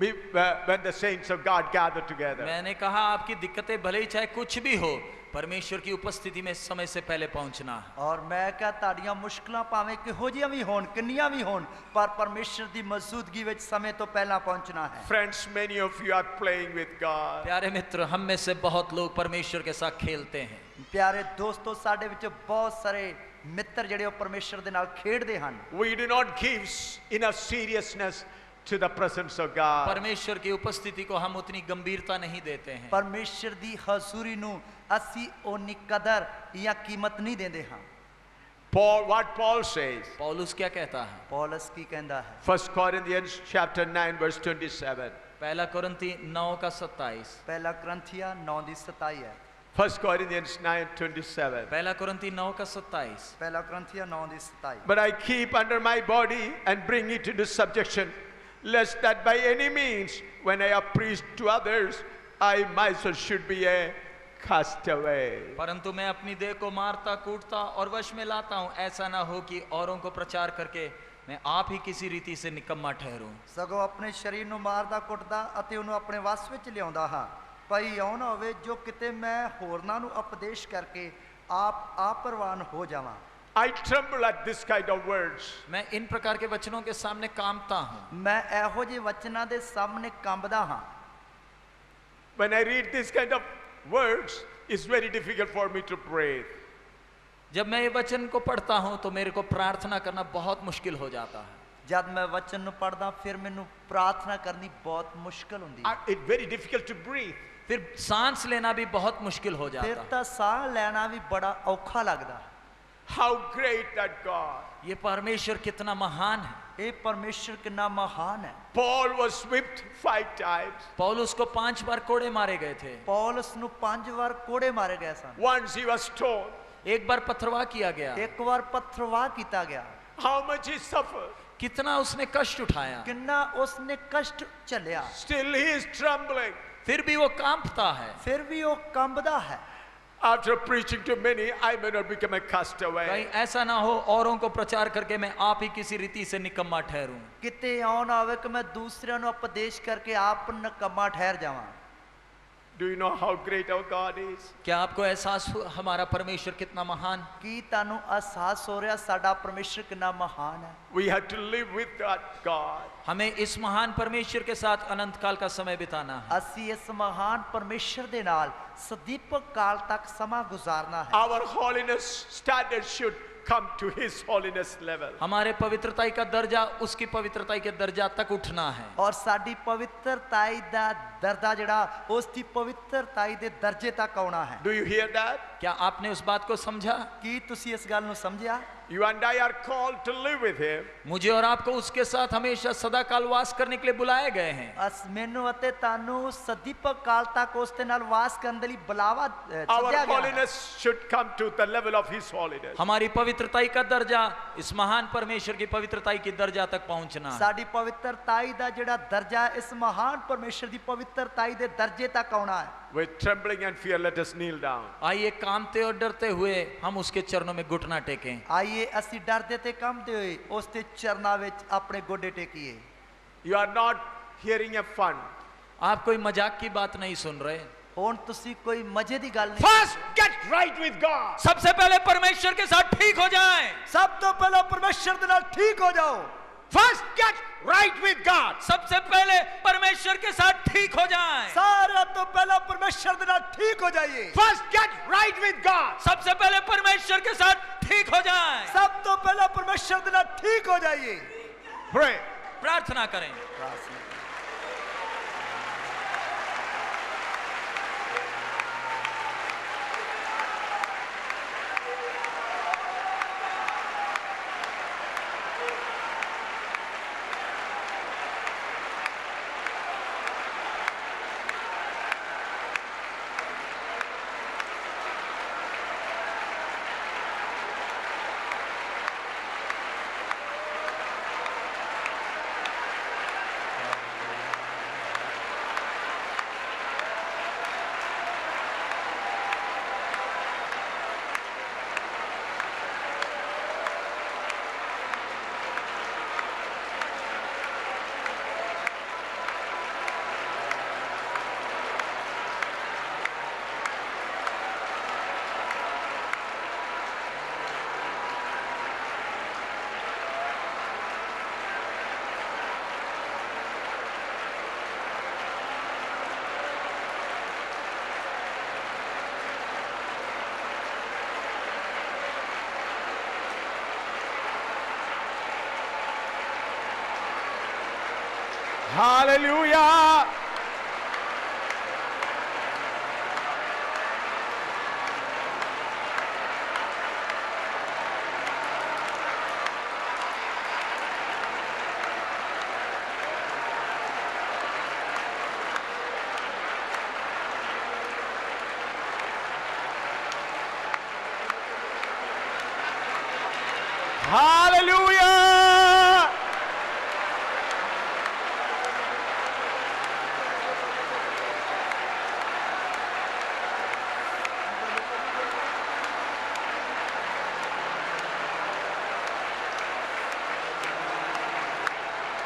when the saints of God gather together. मैंने कहा आपकी दिक्कतें भले ही चाहे कुछ भी हो, परमेश्वर की उपस्थिति में समय से पहले पहुंचना है। और मैं क्या ताड़ियां मुश्किलां भावें किहो जिहियां भी होण, किन्नियां भी होण, पर परमेश्वर दी मौजूदगी विच समय तो पहला पहुंचना है। Friends, many of you are playing with God. प्यारे मित्र, हम में से बहुत लोग परमेश्वर के साथ खेलते हैं। प्यारे दोस्तों, साडे विच बहुत सारे मित्र जिहड़े ओ परमेश्वर दे नाल खेडदे हन। We do not give enough seriousness to the presence of God. परमेश्वर की उपस्थिति को हम उतनी गंभीरता नहीं देते हैं। परमेश्वर दी हजूरी नू असी ओनी कदर या कीमत नहीं देंदे हां। What Paul says. पौलुस क्या कहता है? पौलुस की कहंदा है 1 Corinthians chapter 9 verse 27. पहला कुरिन्थी 9 का 27। पहला करंथिया 9 दी 27 है। 1 Corinthians 9:27. पहला कुरिन्ती 9 का 27। ਪਹਿਲਾ ਕਰੰਥੀਆਂ 9 ਦੀ 27। But I keep under my body and bring it into subjection, lest that by any means, when I have preached to others, I myself should be a castaway. परंतु मैं अपनी देह को मारता कूटता और वश में लाता हूँ, ऐसा ना हो कि औरों को प्रचार करके मैं आप ही किसी रीति से निकम्मा ठहरूं। ਸਗੋਂ ਆਪਣੇ ਸਰੀਰ ਨੂੰ ਮਾਰਦਾ ਕੁੱਟਦਾ ਅਤੇ ਉਹਨੂੰ ਆਪਣੇ ਵਸ ਵਿੱਚ ਲਿਆਉਂਦਾ ਹਾਂ, ਭਈ ਇਉਂ ਨਾ ਹੋਵੇ ਜੋ ਕਿਤੇ ਮੈਂ ਹੋਰਨਾਂ ਨੂੰ ਉਪਦੇਸ਼ ਕਰਕੇ ਆਪ ਪ੍ਰਵਾਨ ਹੋ ਜਾਵਾਂ। I tremble at this kind of words. मैं इन प्रकार के वचनों के सामने कांपता हूँ। ਮੈਂ ਇਹੋ ਜਿਹੇ ਵਚਨਾਂ ਦੇ ਸਾਹਮਣੇ ਕੰਬਦਾ ਹਾਂ। When I read this kind of words, it's very difficult for me to pray. जब मैं ये वचन को पढ़ता हूँ तो मेरे को प्रार्थना करना बहुत मुश्किल हो जाता है। ਜਦ ਮੈਂ ਵਚਨ ਨੂੰ ਪੜਦਾ ਫਿਰ ਮੈਨੂੰ ਪ੍ਰਾਰਥਨਾ ਕਰਨੀ ਬਹੁਤ ਮੁਸ਼ਕਲ ਹੁੰਦੀ ਹੈ। It's very difficult to breathe. फिर सांस लेना भी बहुत मुश्किल हो ਫਿਰ जाता है। ਤਾਂ ਸਾਹ ਲੈਣਾ ਵੀ ਬੜਾ ਔਖਾ ਲੱਗਦਾ। How great that God. ये परमेश्वर कितना महान है। ਇਹ ਪਰਮੇਸ਼ਰ ਕਿੰਨਾ ਮਹਾਨ ਹੈ। Paul was whipped 5 times. पौलुस को 5 बार कोड़े मारे गए थे। ਪੌਲਸ ਨੂੰ 5 ਵਾਰ ਕੋੜੇ ਮਾਰੇ ਗਏ ਸਨ। Once he was stoned. एक बार पथरवाह किया गया। ਇੱਕ ਵਾਰ ਪੱਥਰਵਾਹ ਕੀਤਾ ਗਿਆ। How much he suffered. कितना उसने कष्ट उठाया, ਕਿੰਨਾ ਉਸਨੇ ਕਸ਼ਟ ਝੱਲਿਆ। Still he is trembling. फिर भी वो कांपता है। ਫਿਰ ਵੀ ਉਹ ਕੰਬਦਾ ਹੈ। After preaching to many, I may not become a castaway. कहीं ऐसा ना हो औरों को प्रचार करके मैं आप ही किसी रीति से निकम्मा ठहरूं। ਕਿਤੇ ਇਉਂ ਨਾ ਹੋਵੇ ਕਿ ਮੈਂ ਦੂਸਰਿਆਂ ਨੂੰ ਉਪਦੇਸ਼ ਕਰਕੇ ਆਪ ਨਕਮਾ ਠਹਿਰ ਜਾਵਾਂ। Do you know how great our God is? क्या आपको एहसास हुआ हमारा परमेश्वर कितना महान? ਕੀ ਤੁਹਾਨੂੰ ਅਹਿਸਾਸ ਹੋ ਰਿਹਾ ਸਾਡਾ ਪਰਮੇਸ਼ਰ ਕਿੰਨਾ ਮਹਾਨ ਹੈ। We have to live with that God. हमें इस महान परमेश्वर के साथ अनंत काल का समय बिताना है। ਅਸੀਂ ਇਸ ਮਹਾਨ ਪਰਮੇਸ਼ਰ ਦੇ ਨਾਲ ਸਦੀਪਕ ਕਾਲ ਤੱਕ ਸਮਾਂ ਗੁਜ਼ਾਰਨਾ ਹੈ। Our holiness standard should come to his holiness level. हमारे पवित्रताई का दर्जा उसकी पवित्रताई के दर्जा तक उठना है। ਔਰ ਸਾਡੀ ਪਵਿੱਤਰਤਾਈ ਦਾ ਦਰਜਾ ਜਿਹੜਾ ਉਸ ਦੀ ਪਵਿੱਤਰਤਾਈ ਦੇ ਦਰਜੇ ਤੱਕ ਆਉਣਾ ਹੈ। Do you hear that? क्या आपने उस बात को समझा? ਕੀ ਤੁਸੀਂ ਇਸ ਗੱਲ ਨੂੰ ਸਮਝਿਆ? You and I are called to live with him. मुझे और आपको उसके साथ हमेशा सदा काल वास करने के लिए बुलाए गए हैं। ਮੈਨੂੰ ਅਤੇ ਤੁਹਾਨੂੰ ਸਦੀਪਕ ਕਾਲ ਤੱਕ ਉਸ ਦੇ ਨਾਲ ਵਾਸ ਕਰਨ ਦੇ ਲਈ ਬੁਲਾਵਾ Our ਸੱਦਿਆ ਗਿਆ ਹੈ। holiness should come to the level of his holiness. हमारी पवित्रताई का दर्जा इस महान परमेश्वर की पवित्रताई की दर्जा तक पहुंचना है। ਸਾਡੀ ਪਵਿੱਤਰਤਾਈ ਦਾ ਜਿਹੜਾ ਦਰਜਾ ਇਸ ਮਹਾਨ ਪਰਮੇਸ਼ਰ ਦੀ ਪਵਿੱਤਰਤਾਈ ਦੇ ਦਰਜੇ ਤੱਕ ਆਉਣਾ ਹੈ। With trembling and fear, let us kneel down. आइए कांपते और डरते हुए हम उसके चरणों में घुटना टेकें। ਆਈਏ ਅਸੀਂ ਡਰਦੇ ਤੇ ਕੰਬਦੇ ਹੋਏ ਉਸ ਦੇ ਚਰਨਾਂ ਵਿੱਚ ਆਪਣੇ ਗੋਡੇ ਟੇਕੀਏ। You are not hearing a fun. आप कोई मजाक की बात नहीं सुन रहे। ਹੁਣ ਤੁਸੀਂ ਕੋਈ ਮਜ਼ੇ ਦੀ ਗੱਲ ਨਹੀਂ। First, get right with God. सबसे पहले परमेश्वर के साथ ठीक हो जाएं। ਸਭ ਤੋਂ ਪਹਿਲਾਂ ਪਰਮੇਸ਼ਰ ਦੇ ਨਾਲ ਠੀਕ ਹੋ ਜਾਓ। First, get right with God. सबसे पहले परमेश्वर के साथ ठीक हो जाएं। ਸਾਰਿਆਂ ਤੋਂ ਪਹਿਲਾਂ ਪਰਮੇਸ਼ਰ ਦੇ ਨਾਲ ਠੀਕ ਹੋ ਜਾਈਏ। First, get right with God. सबसे पहले परमेश्वर के साथ ठीक हो जाएं। ਸਭ ਤੋਂ ਪਹਿਲਾਂ ਪਰਮੇਸ਼ਰ ਦੇ ਨਾਲ ਠੀਕ ਹੋ ਜਾਈਏ। Pray. प्रार्थना करें। Hallelujah. Hallelujah!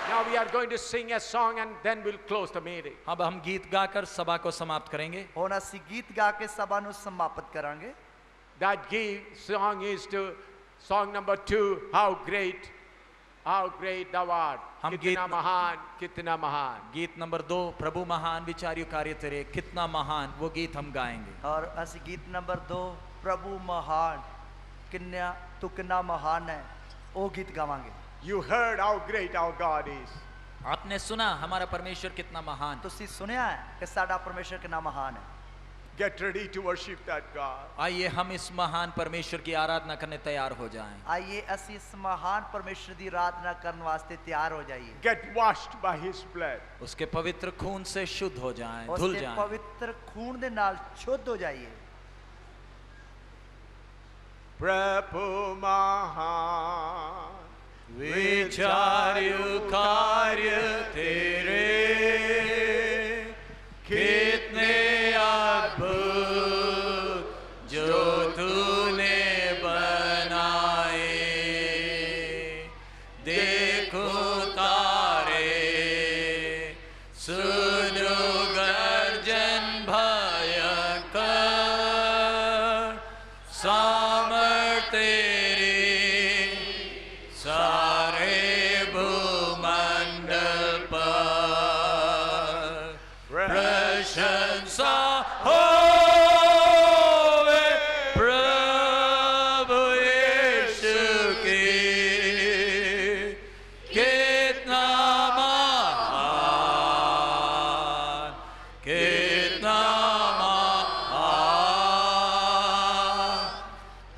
Now we are going to sing a song and then we'll close the meeting. अब हम गीत गाकर सभा को समाप्त करेंगे। ਹੁਣ ਅਸੀਂ ਗੀਤ ਗਾ ਕੇ ਸਭਾ ਨੂੰ ਸਮਾਪਤ ਕਰਾਂਗੇ। That song is to song number 2, how great thou art. हम Kitna mahan, kitna mahan. गीत नंबर 2, प्रभु महान विचार्य कार्य तेरे कितना महान, वो गीत हम गाएंगे। और ਅਸੀਂ गीत नंबर 2 प्रभु महान किन्ना तू किन्ना महान है वो गीत गावांगे। You heard how great our God is. आपने सुना हमारा परमेश्वर कितना महान। ਤੁਸੀਂ ਸੁਣਿਆ ਹੈ ਕਿ ਸਾਡਾ ਪਰਮੇਸ਼ਰ ਕਿੰਨਾ ਮਹਾਨ ਹੈ। Get ready to worship that God. आइए हम इस महान परमेश्वर की आराधना करने तैयार हो जाएं। आइए ਅਸੀਂ ਇਸ ਮਹਾਨ ਪਰਮੇਸ਼ਰ ਦੀ ਆਰਾਧਨਾ ਕਰਨ ਵਾਸਤੇ ਤਿਆਰ ਹੋ ਜਾਈਏ। Get washed by His blood. उसके पवित्र खून से शुद्ध हो जाएं, धुल ਉਸਦੇ जाएं। ਪਵਿੱਤਰ ਖੂਨ ਦੇ ਨਾਲ ਸ਼ੁੱਧ ਹੋ ਜਾਈਏ। Prabhu Mahan, विचार्य कार्य तेरे कितने अद्भुत जो तूने बनाए, देखो तारे सुनो गर्जन भयंकर, सामर्थ तेरी सारे भूमंडल पर प्रशंसा होवे प्रभु यीशु की, कितना महान, कितना महान,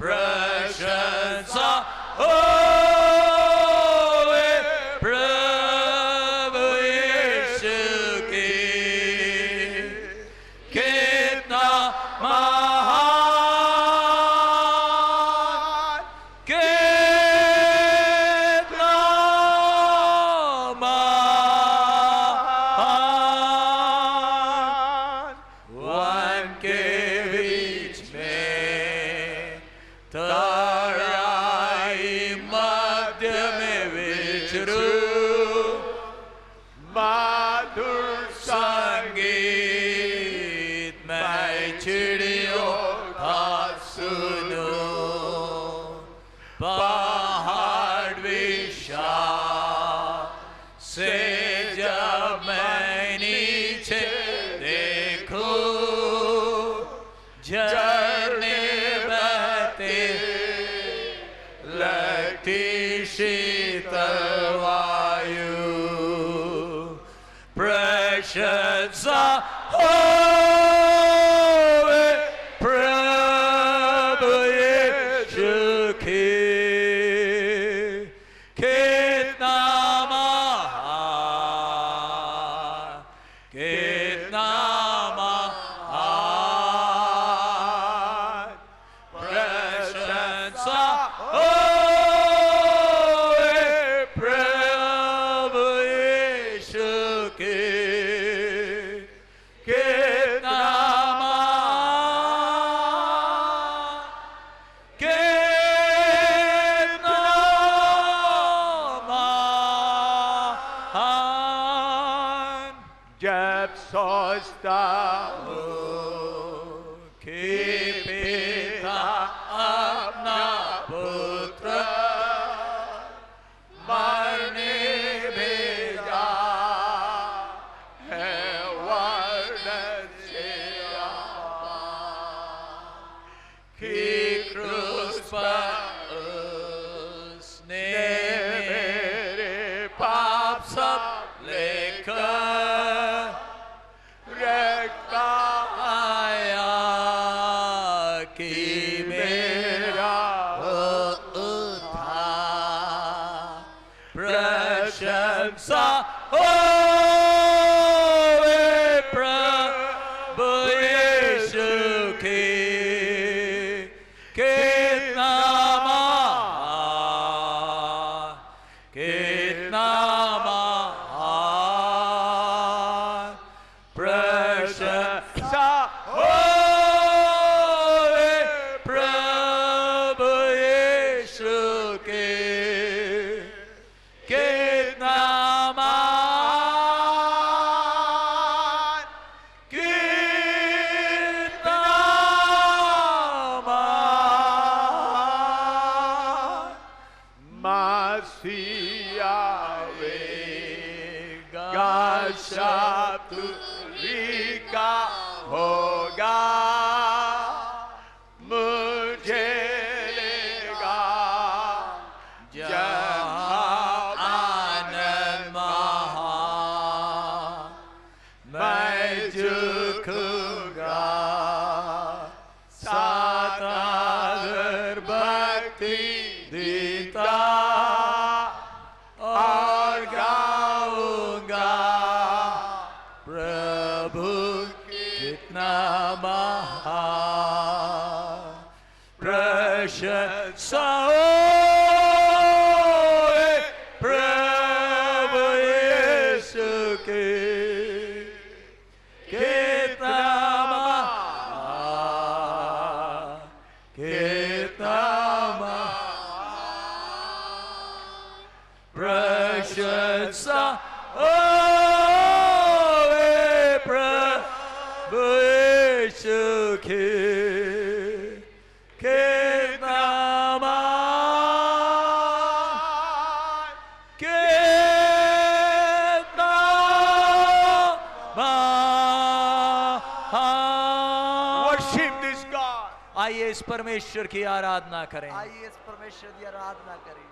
प्रशंसा होवे प्रभु यीशु की, कितना महान, कितना महान, वन के बीच में तराई मध्य में विचरू, Madhur संगीत मैं चिड़ियों का सुनो, पहाड़ विशाल से जब मैं नीचे देखूं, झरने बहते लगती शीतल वायु, प्रशंसा होवे प्रभु यीशु की, कितना महान, कितना महान, प्रशंसा होवे प्रभु यीशु की, कितना महान, कितना महान, जब सोचता कि पिता अपना पुत्र मरने भेजा है वर्णन से कि क्रूस पर उसने मेरे पाप सब लेकर रखता आया कि मेरा उद्धार, प्रशंसा होवे प्रभु यीशु की, कितना महान, के कितना महान, कितना महान मसीह आवेगा, शब्द का होगा, मुझे लेगा जहाँ आनंद महान, मैं झुकूंगा साथ आदर भक्ति देता और गाऊंगा प्रभु कितना महान, प्रशंसा हो प्रभु यीशु के कितना महान, कितना महान, प्रशंसा हो प्रभु यीशु के कितना महान, कितना महान। worship this God. आइए इस परमेश्वर की आराधना करें। आइए इस परमेश्वर की आराधना करें।